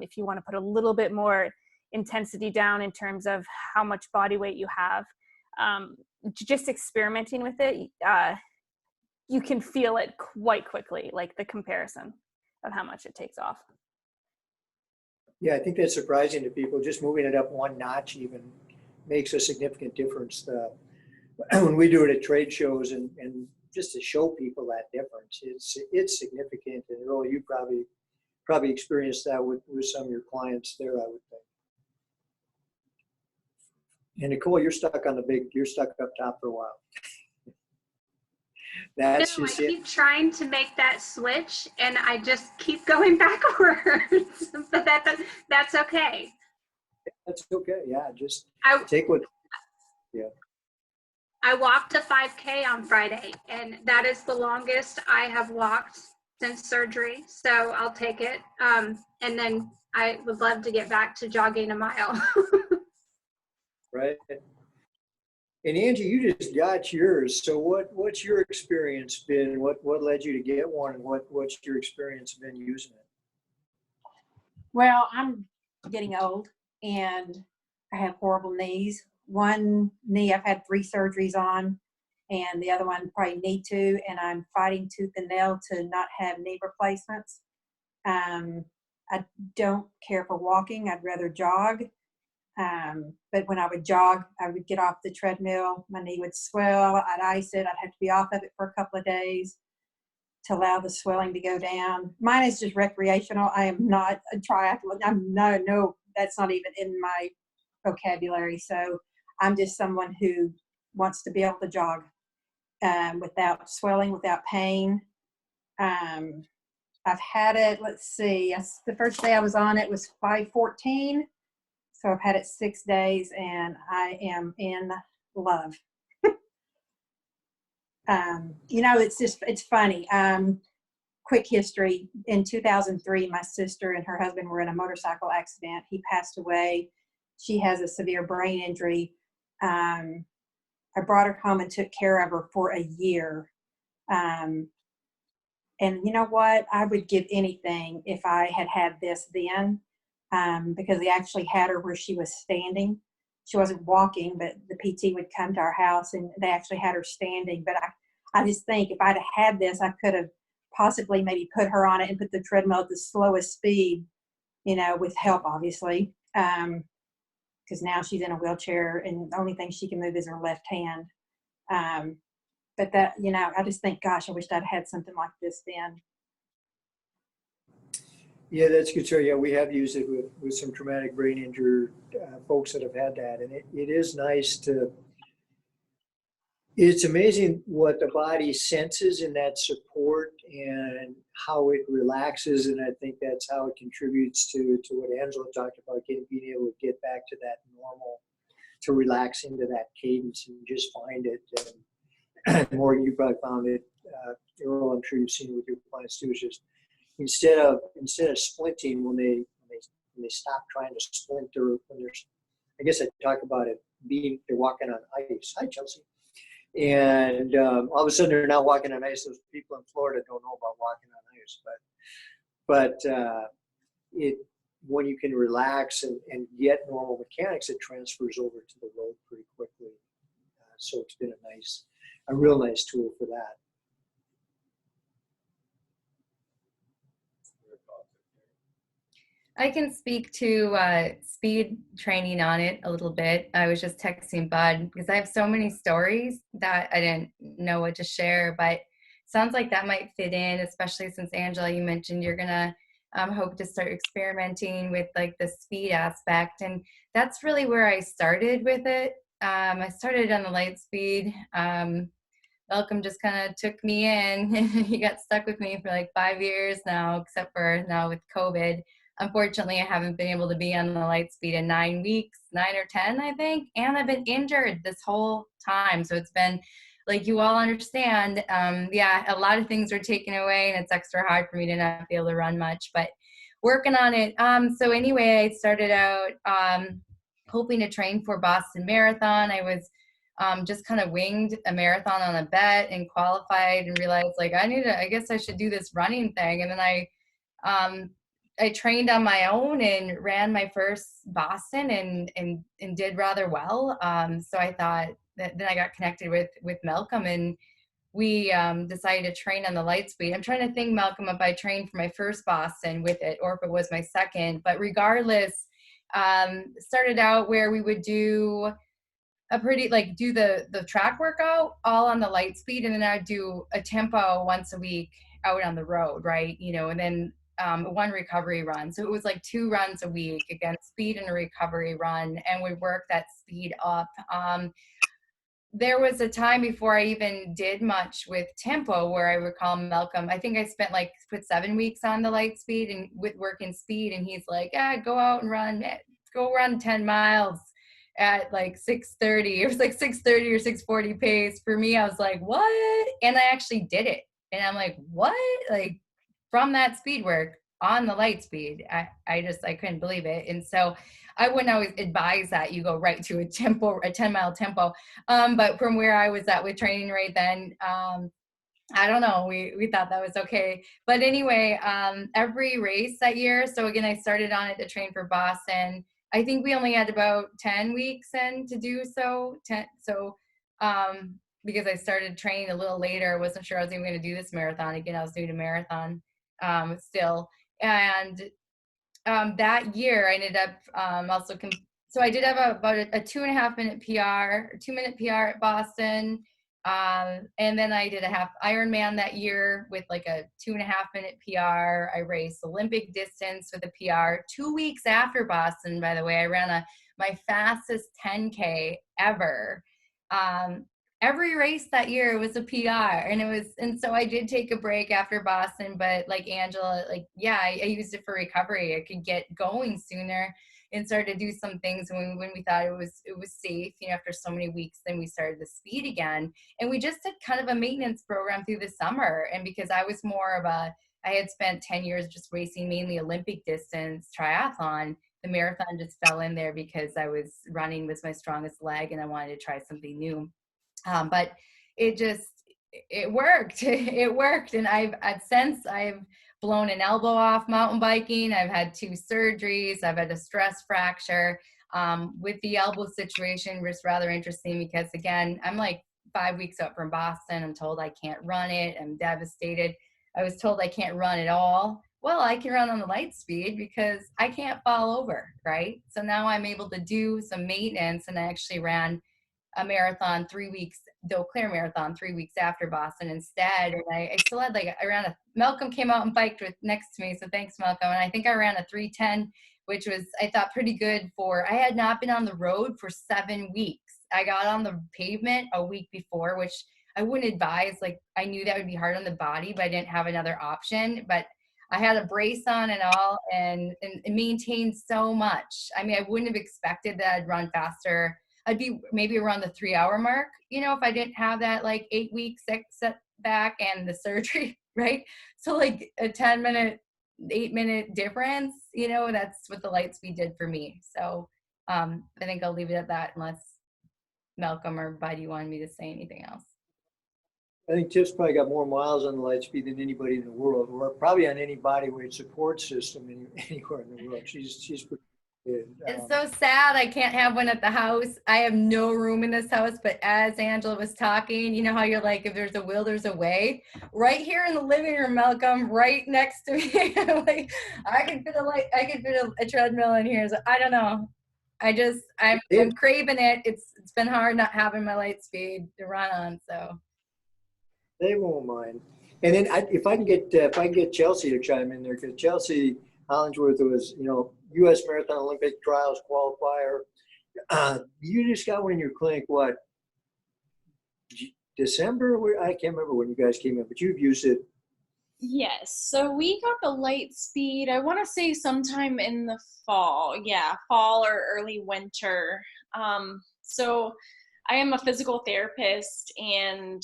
if you want to put a little bit more intensity down in terms of how much body weight you have. Just experimenting with it, you can feel it quite quickly, like the comparison of how much it takes off. Yeah, I think that's surprising to people. Just moving it up one notch even makes a significant difference. When we do it at trade shows and just to show people that difference, it's significant. And Earl, you probably experienced that with some of your clients there, I would think. And Nicole, you're stuck up top for a while. That's no, just I keep trying to make that switch, and I just keep going backwards. But that's okay. That's okay. Yeah, just I take what. Yeah. I walked a 5K on Friday, and that is the longest I have walked since surgery. So I'll take it. And then I would love to get back to jogging a mile. Right. And Angie, you just got yours. So what's your experience been? What led you to get one, and what's your experience been using it? Well, I'm getting old and I have horrible knees. One knee I've had 3 surgeries on, and the other one probably need to, and I'm fighting tooth and nail to not have knee replacements. I don't care for walking. I'd rather jog. But when I would jog, I would get off the treadmill. My knee would swell. I'd ice it. I'd have to be off of it for a couple of days to allow the swelling to go down. Mine is just recreational. I am not a triathlete. No, that's not even in my vocabulary. So I'm just someone who wants to be able to jog without swelling, without pain. I've had it, let's see, the first day I was on it was 5/14. So I've had it 6 days and I am in love. It's funny. Quick history. In 2003, my sister and her husband were in a motorcycle accident. He passed away. She has a severe brain injury. I brought her home and took care of her for a year. And you know what? I would give anything if I had this then, because they actually had her where she was standing. She wasn't walking, but the PT would come to our house and they actually had her standing. But I just think if I'd had this, I could have possibly maybe put her on it and put the treadmill at the slowest speed, with help, obviously. Because now she's in a wheelchair and the only thing she can move is her left hand. But that, I just think, gosh, I wished I'd had something like this then. Yeah, that's good. So yeah, we have used it with some traumatic brain injury folks that have had that. And it is nice it's amazing what the body senses in that support and how it relaxes. And I think that's how it contributes to what Angela talked about, being able to get back to that normal, to relax into that cadence and just find it. And Morgan, you probably found it. Earl, I'm sure you've seen it with your clients too. It's just instead of splinting when they stop trying to splint, or when there's, I guess I talk about it they're walking on ice. Hi, Chelsea. And all of a sudden they're not walking on ice. Those people in Florida don't know about walking on ice, but when you can relax and get normal mechanics, it transfers over to the road pretty quickly. So it's been a real nice tool for that. I can speak to speed training on it a little bit. I was just texting Bud because I have so many stories that I didn't know what to share, but sounds like that might fit in, especially since Angela, you mentioned you're gonna hope to start experimenting with like the speed aspect. And that's really where I started with it. I started on the LightSpeed. Malcolm just kind of took me in. He got stuck with me for like 5 years now, except for now with COVID. Unfortunately, I haven't been able to be on the LightSpeed in 9 weeks, 9 or 10, I think. And I've been injured this whole time. So it's been, like you all understand, a lot of things are taken away and it's extra hard for me to not be able to run much, but working on it. So anyway, I started out hoping to train for Boston Marathon. I was just kind of winged a marathon on a bet and qualified and realized like, I guess I should do this running thing. And then I trained on my own and ran my first Boston and did rather well. So I thought that then I got connected with Malcolm and we decided to train on the LightSpeed. I'm trying to think, Malcolm, if I trained for my first Boston with it or if it was my second, but regardless, started out where we would do do the track workout all on the LightSpeed, and then I'd do a tempo once a week out on the road, right? And then one recovery run. So it was like 2 runs a week, again, speed and a recovery run, and we work that speed up. There was a time before I even did much with tempo where I recall Malcolm, I think I put 7 weeks on the LightSpeed and with working speed, and he's like, go out and go run 10 miles at like 6:30. It was like 6:30 or 6:40 pace. For me, I was like, what? And I actually did it. And I'm like, what? Like, from that speed work on the LightSpeed, I couldn't believe it. And so I wouldn't always advise that you go right to a 10-mile tempo. But from where I was at with training right then, I don't know. We thought that was okay. But anyway, every race that year, so again, I started on it to train for Boston. I think we only had about 10 weeks in to do so. Because I started training a little later, I wasn't sure I was even going to do this marathon again. I was new to marathon still. And that year I ended up so I did have about a 2.5 minute PR, 2-minute PR at Boston. And then I did a half Ironman that year with like a 2.5 minute PR. I raced Olympic distance with a PR 2 weeks after Boston. By the way, I ran my fastest 10K ever. Every race that year was a PR, and so I did take a break after Boston, but like Angela, I used it for recovery. I could get going sooner and started to do some things when we thought it was safe, after so many weeks. Then we started to speed again, and we just did kind of a maintenance program through the summer. And because I was I had spent 10 years just racing mainly Olympic distance triathlon, the marathon just fell in there because running was my strongest leg and I wanted to try something new. But it worked. It worked. And I've blown an elbow off mountain biking. I've had 2 surgeries. I've had a stress fracture. With the elbow situation was rather interesting because, again, I'm like 5 weeks up from Boston. I'm told I can't run it. I'm devastated. I was told I can't run at all. Well, I can run on the LightSpeed because I can't fall over, right? So now I'm able to do some maintenance, and I actually ran a marathon 3 weeks, the Eau Claire marathon 3 weeks after Boston instead. And I still had Malcolm came out and biked next to me. So thanks, Malcolm. And I think I ran a 3:10, which was, I thought, pretty good I had not been on the road for 7 weeks. I got on the pavement a week before, which I wouldn't advise. I knew that would be hard on the body, but I didn't have another option. But I had a brace on and all, and maintained so much. I mean, I wouldn't have expected that I'd run faster. I'd be maybe around the 3-hour mark, if I didn't have that 8-week setback and the surgery, right? So a 10-minute, 8-minute difference, that's what the LightSpeed did for me. So I think I'll leave it at that unless Malcolm or Buddy wanted me to say anything else. I think Tiff's probably got more miles on the LightSpeed than anybody in the world, or probably on any body weight support system anywhere in the world. She's pretty good. It's so sad I can't have one at the house. I have no room in this house, but as Angela was talking, you know how you're like, if there's a will, there's a way. Right here in the living room, Malcolm, right next to me. I could fit a treadmill in here. So I don't know. I'm craving it. It's been hard not having my LightSpeed to run on, so. They won't mind. And then if I can get Chelsea to chime in there, because Chelsea Hollingsworth was, U.S. Marathon Olympic Trials qualifier. You just got one in your clinic, what, December? I can't remember when you guys came in, but you've used it. Yes. So we got the LightSpeed, I want to say sometime in the fall. Yeah, fall or early winter. So I am a physical therapist, and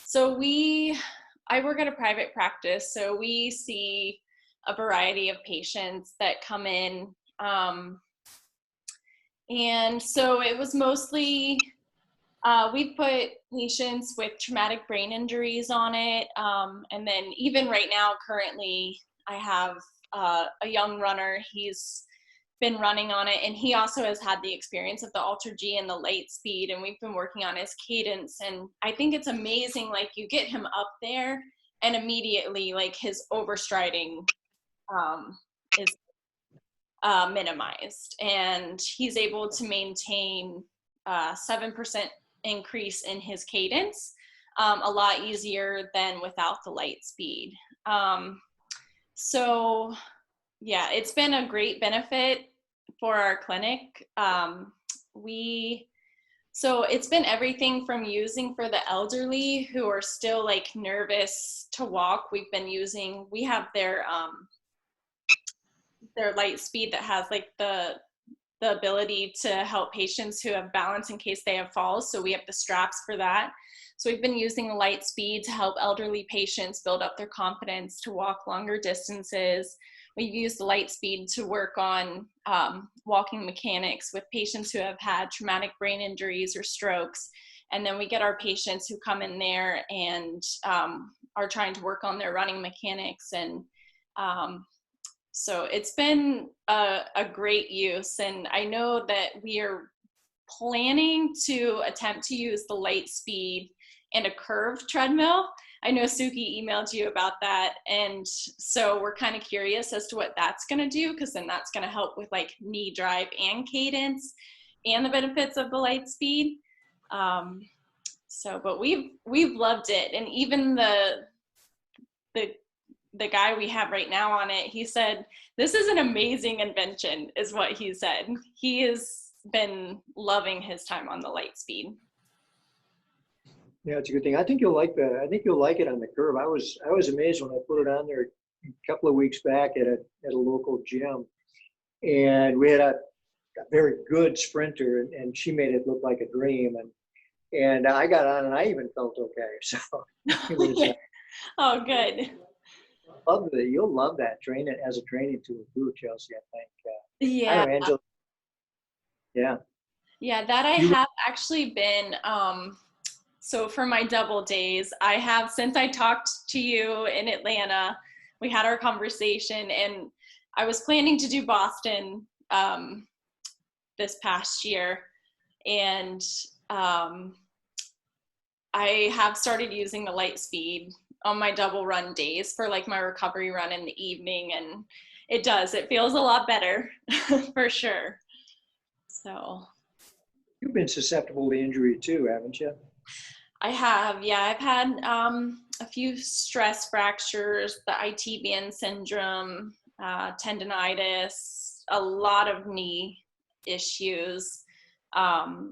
so I work at a private practice, so we see a variety of patients that come in. And so it was mostly, we put patients with traumatic brain injuries on it. And then even right now, currently, I have a young runner. He's been running on it, and he also has had the experience of the Ultra G and the LightSpeed, and we've been working on his cadence. And I think it's amazing, you get him up there and immediately his overstriding is minimized, and he's able to maintain 7% increase in his cadence a lot easier than without the LightSpeed. So yeah, it's been a great benefit for our clinic. So it's been everything from using for the elderly who are still nervous to walk. We have their LightSpeed that has the ability to help patients who have balance in case they have falls. So we have the straps for that. So we've been using the LightSpeed to help elderly patients build up their confidence to walk longer distances. We've used the LightSpeed to work on walking mechanics with patients who have had traumatic brain injuries or strokes. And then we get our patients who come in there and are trying to work on their running mechanics. And so it's been a great use. And I know that we are planning to attempt to use the LightSpeed and a curved treadmill. I know Suki emailed you about that. And so we're kind of curious as to what that's going to do, because then that's going to help with like knee drive and cadence and the benefits of the LightSpeed. But we've loved it. And even the guy we have right now on it, he said, this is an amazing invention, is what he said. He has been loving his time on the LightSpeed. Yeah, it's a good thing. I think you'll like it on the curve. I was amazed when I put it on there a couple of weeks back at a local gym, and we had a very good sprinter, and she made it look like a dream. And I got on, and I even felt okay. So it was, oh, good. You'll love that training as a training tool too, Chelsea. I think. Yeah. I know, Angela. Yeah. Yeah, that I have actually been. So for my double days, I have, since I talked to you in Atlanta, we had our conversation, and I was planning to do Boston this past year. And I have started using the LightSpeed on my double run days for like my recovery run in the evening. And it feels a lot better for sure. So. You've been susceptible to injury too, haven't you? I have, yeah. I've had a few stress fractures, the IT band syndrome, tendonitis, a lot of knee issues.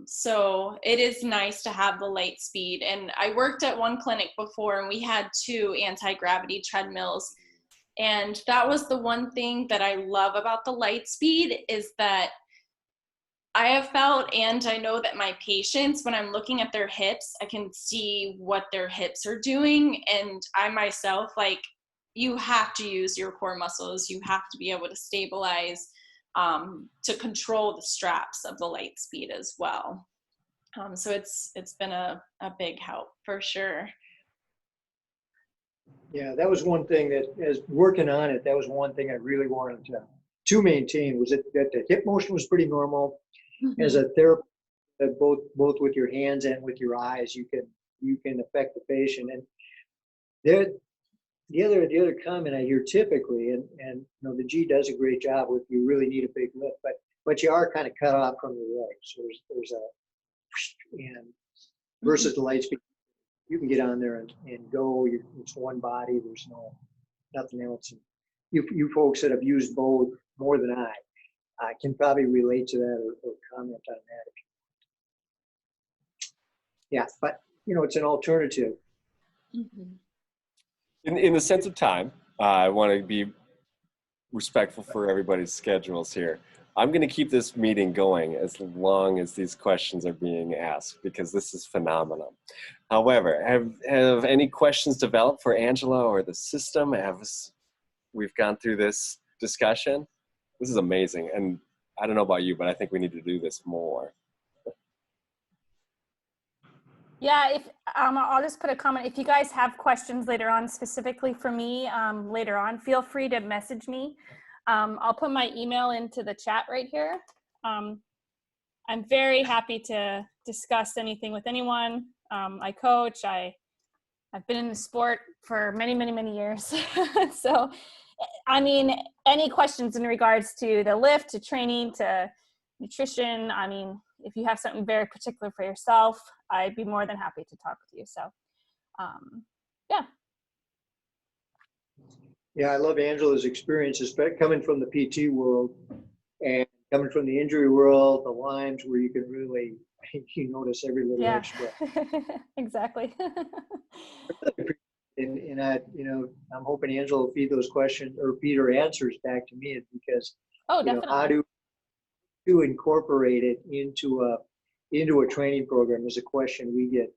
So it is nice to have the LightSpeed. And I worked at one clinic before, and we had 2 anti-gravity treadmills. And that was the one thing that I love about the LightSpeed, is that I have felt, and I know that my patients, when I'm looking at their hips, I can see what their hips are doing. And I myself, like, you have to use your core muscles. You have to be able to stabilize, to control the straps of the LightSpeed as well. So it's been a big help for sure. Yeah, that was one thing that, as working on it, that was one thing I really wanted to maintain, was that the hip motion was pretty normal. Mm-hmm. As a therapist, both with your hands and with your eyes, you can affect the patient. And the other comment I hear typically, and you know, the G does a great job with, you really need a big lift, but you are kind of cut off from your legs. So there's and versus the LightSpeed, you can get on there and go. It's one body. There's nothing else. And you folks that have used both more than I can probably relate to that or comment on that. Yeah, but you know, it's an alternative. Mm-hmm. In the sense of time, I want to be respectful for everybody's schedules here. I'm going to keep this meeting going as long as these questions are being asked, because this is phenomenal. However, have any questions developed for Angela or the system? We've gone through this discussion? This is amazing. And I don't know about you, but I think we need to do this more. Yeah, I'll just put a comment. If you guys have questions later on, specifically for me, later on, feel free to message me. I'll put my email into the chat right here. I'm very happy to discuss anything with anyone. I coach. I've been in the sport for many, many, many years. So, I mean, any questions in regards to the lift, to training, to nutrition, I mean, if you have something very particular for yourself, I'd be more than happy to talk with you. So, yeah. Yeah, I love Angela's experiences, but coming from the PT world and coming from the injury world, the Lymes, where you can really, you notice every little extra. Exactly. And I, you know, I'm hoping Angela will feed those questions or feed her answers back to me, because oh, you know, how to incorporate it into a training program is a question we get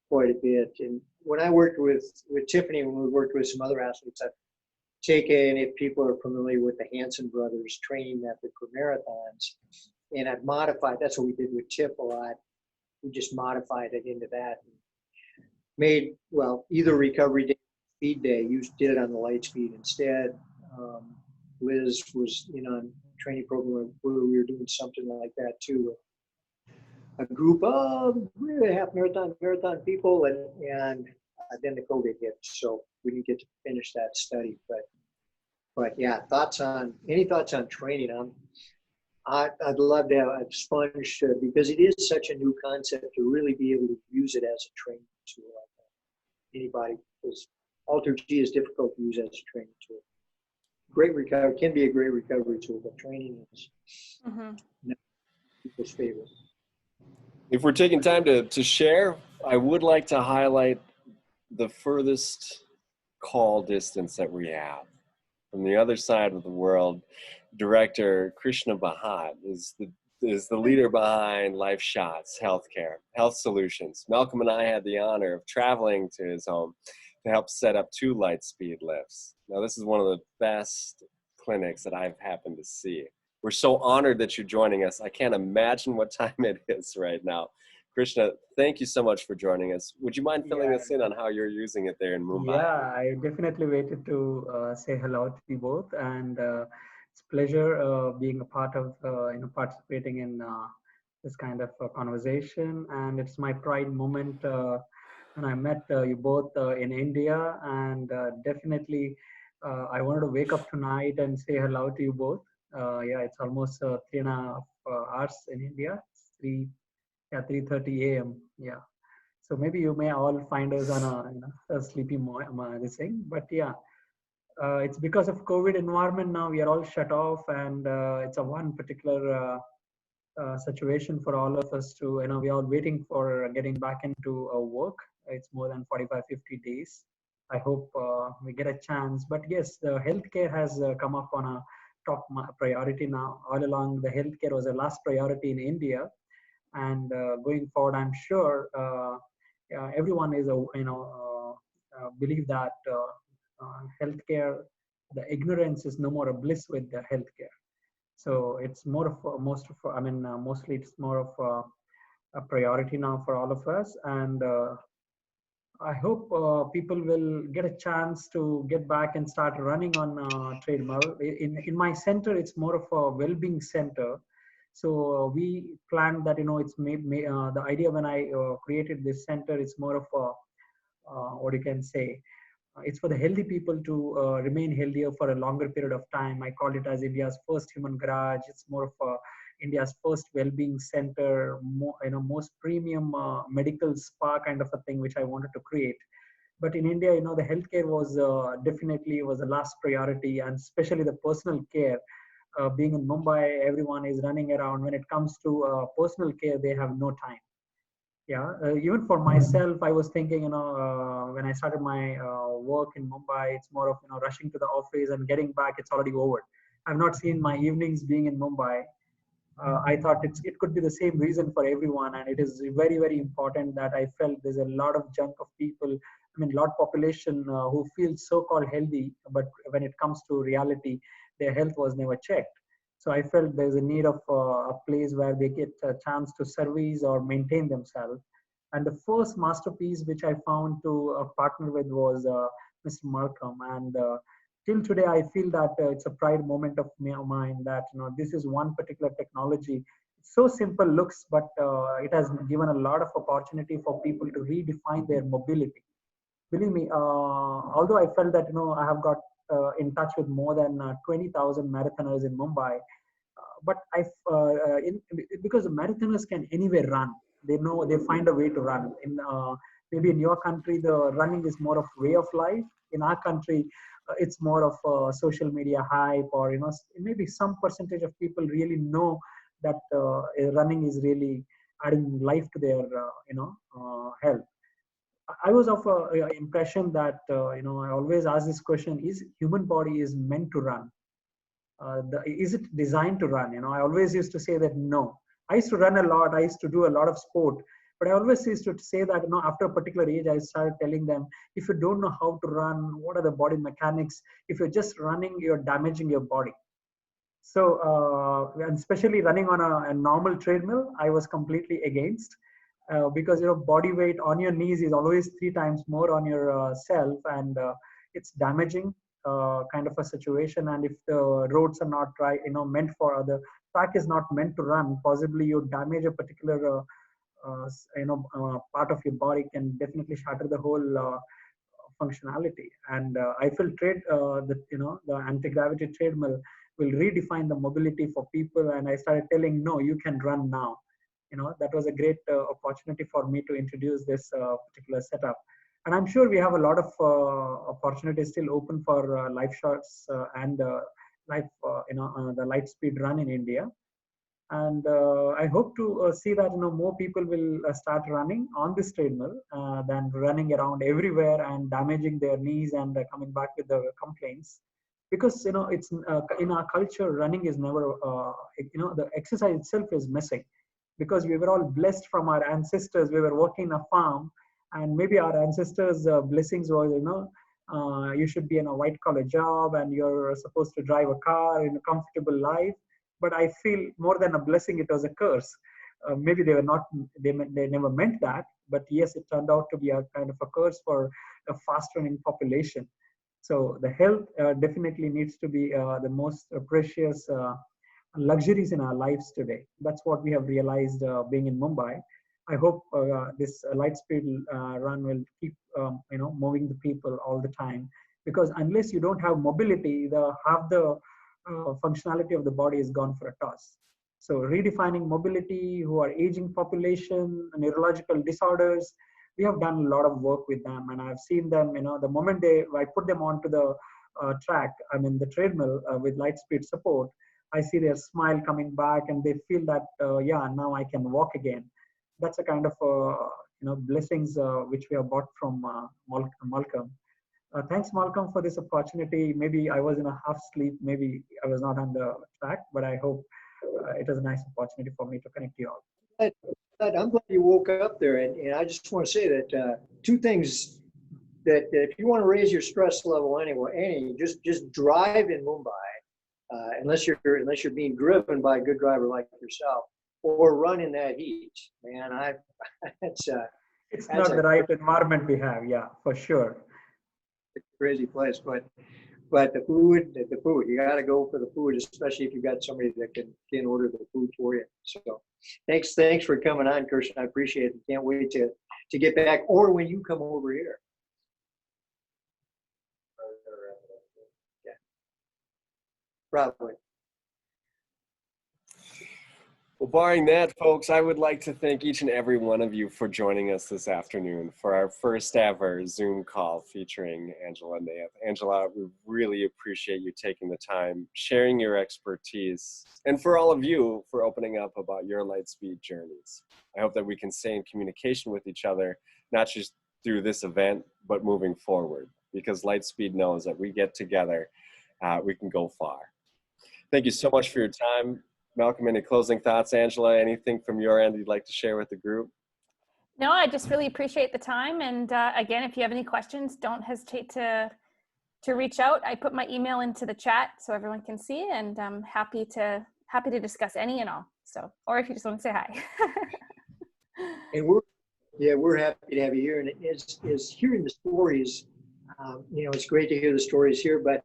quite a bit. And when I worked with Tiffany, when we worked with some other athletes, I've taken, if people are familiar with the Hanson brothers training method for marathons, and I've modified, that's what we did with Tip a lot. we just modified it into that. And made, well, either recovery day, speed day, you did it on the LightSpeed instead. Liz was in on a training program where we were doing something like that too. A group of half marathon people, and then the COVID hit, so we didn't get to finish that study. But yeah, any thoughts on training? I'd love to have a sponge because it is such a new concept to really be able to use it as a training tool. Anybody, because Alter G is difficult to use as a training tool. Great recovery can be a great recovery tool, but training is people's favorite. If we're taking time to share, I would like to highlight the furthest call distance that we have. From the other side of the world, Director Krishna Bhatt is the leader behind Life Shots Healthcare, Health Solutions. Malcolm and I had the honor of traveling to his home to help set up 2 LightSpeed lifts. Now, this is one of the best clinics that I've happened to see. We're so honored that you're joining us. I can't imagine what time it is right now. Krishna, thank you so much for joining us. Would you mind filling us in on how you're using it there in Mumbai? Yeah, I definitely waited to say hello to you both, and it's a pleasure being a part of, participating in this kind of conversation. And it's my pride moment when I met you both in India, and definitely I wanted to wake up tonight and say hello to you both. Yeah, it's almost 3.5 hours in India. It's 3:30 a.m. Yeah, so maybe you may all find us on a sleepy this thing, but yeah, it's because of COVID environment now. We are all shut off, and it's a one particular situation for all of us to, we are all waiting for getting back into work. It's more than 45-50 days. I hope we get a chance. But yes, the healthcare has come up on a top priority now. All along, the healthcare was a last priority in India, and going forward, I'm sure everyone is believe that healthcare, the ignorance is no more a bliss with the healthcare. So it's more of mostly it's more of a priority now for all of us, and I hope people will get a chance to get back and start running on Treadmill. In my center, it's more of a well-being center. So we planned that, it's the idea when I created this center, it's more of a, what you can say, it's for the healthy people to remain healthier for a longer period of time. I call it as India's first human garage. It's more of India's first well-being center, most premium medical spa kind of a thing, which I wanted to create. But in India, the healthcare was definitely was the last priority, and especially the personal care. Being in Mumbai, everyone is running around. When it comes to personal care, they have no time. Yeah, even for myself, I was thinking, when I started my work in Mumbai, it's more of, rushing to the office and getting back, it's already over. I've not seen my evenings being in Mumbai. I thought it could be the same reason for everyone, and it is very, very important that I felt there's a lot of junk of people, lot population who feel so-called healthy, but when it comes to reality, their health was never checked. So I felt there's a need of a place where they get a chance to service or maintain themselves. And the first masterpiece which I found to partner with was Mr. Malcolm. And till today, I feel that it's a pride moment of mine that, this is one particular technology. It's so simple looks, but it has given a lot of opportunity for people to redefine their mobility. Believe me, although I felt that, I have got in touch with more than 20,000 marathoners in Mumbai, but because the marathoners can anywhere run. They find a way to run. Maybe in your country, the running is more of way of life. In our country, it's more of social media hype, or maybe some percentage of people really know that running is really adding life to their health. I was of impression that I always ask this question: is human body is meant to run? Is it designed to run? I always used to say that no. I used to run a lot. I used to do a lot of sport, but I always used to say that after a particular age, I started telling them, if you don't know how to run, what are the body mechanics? If you're just running, you're damaging your body. So, and especially running on a normal treadmill, I was completely against. because body weight on your knees is always 3 times more on your self, and it's damaging kind of a situation. And if the roads are not right, meant for the track is not meant to run, possibly you damage a particular part of your body, can definitely shatter the whole functionality. And I feel the anti-gravity treadmill will redefine the mobility for people. And I started telling, no, you can run now. That was a great opportunity for me to introduce this particular setup. And I'm sure we have a lot of opportunities still open for live shots and the LightSpeed run in India. And I hope to see that more people will start running on this treadmill than running around everywhere and damaging their knees and coming back with the complaints. Because it's in our culture, running is never the exercise itself is missing, because we were all blessed from our ancestors. We were working in a farm, and maybe our ancestors' blessings was you should be in a white collar job and you're supposed to drive a car in a comfortable life. But I feel more than a blessing, it was a curse. Maybe they never meant that, but yes, it turned out to be a kind of a curse for a fast-running population. So the health definitely needs to be the most precious luxuries in our lives today. That's what we have realized being in Mumbai. I hope this LightSpeed run will keep moving the people all the time, because unless you don't have mobility, half the functionality of the body is gone for a toss. So redefining mobility, who are aging population, neurological disorders, we have done a lot of work with them, and I've seen them, the moment I put them onto the track, the treadmill with LightSpeed support, I see their smile coming back and they feel that, yeah, now I can walk again. That's a kind of, blessings which we have bought from Malcolm. Thanks, Malcolm, for this opportunity. Maybe I was in a half sleep. Maybe I was not on the track, but I hope it was a nice opportunity for me to connect you all. I'm glad you woke up there. And I just want to say that 2 things that if you want to raise your stress level anyway, just drive in Mumbai, unless you're being driven by a good driver like yourself, or run in that heat. Man, it's not the right environment we have. Yeah, for sure. Crazy place, but the food, you got to go for the food, especially if you've got somebody that can order the food for you. So thanks for coming on, Kirsten. I appreciate it. Can't wait to get back, or when you come over here. Yeah, probably. Well, barring that, folks, I would like to thank each and every one of you for joining us this afternoon for our first ever Zoom call featuring Angela Naeth. Angela, we really appreciate you taking the time, sharing your expertise, and for all of you for opening up about your LightSpeed journeys. I hope that we can stay in communication with each other, not just through this event, but moving forward, because LightSpeed knows that we get together, we can go far. Thank you so much for your time. Malcolm, any closing thoughts? Angela, anything from your end you'd like to share with the group? No, I just really appreciate the time. And again, if you have any questions, don't hesitate to reach out. I put my email into the chat so everyone can see, and I'm happy to discuss any and all. So, or if you just want to say hi. And we're happy to have you here. And is hearing the stories. It's great to hear the stories here, but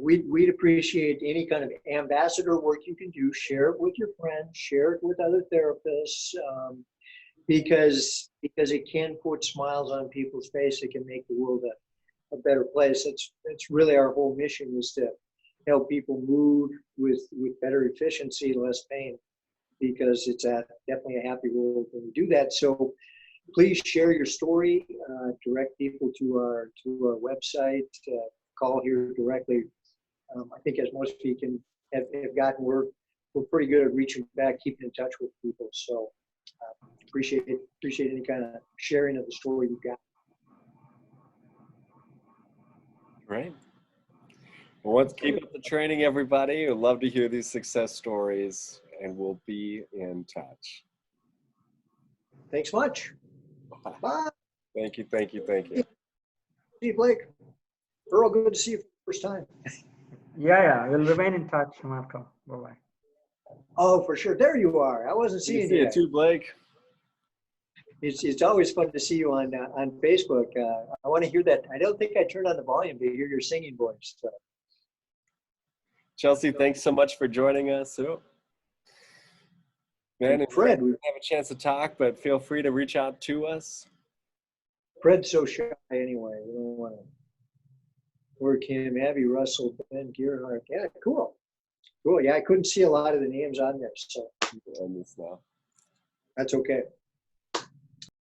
we'd appreciate any kind of ambassador work you can do. Share it with your friends, share it with other therapists, because it can put smiles on people's face. It can make the world a better place. It's really our whole mission, is to help people move with better efficiency, less pain, because it's definitely a happy world when we do that. So please share your story, direct people to our website, call here directly. I think as most of you can have gotten, we're pretty good at reaching back, keeping in touch with people. So appreciate any kind of sharing of the story you've got. Great. Well, let's keep up the training, everybody. We'd love to hear these success stories, and we'll be in touch. Thanks much. Bye. Thank you. See you, Blake. Earl, good to see you for the first time. Yeah, we'll remain in touch, Malcolm. Bye-bye. Oh, for sure. There you are. I wasn't seeing you. See you too, Blake. It's always fun to see you on Facebook. I want to hear that. I don't think I turned on the volume to hear your singing voice. So. Chelsea, thanks so much for joining us. So, man, Fred, we didn't have a chance to talk, but feel free to reach out to us. Fred's so shy anyway. We don't want to work him. Abby Russell, Ben Gearhart. Yeah, cool. Cool. Yeah, I couldn't see a lot of the names on there, so On this now. that's okay.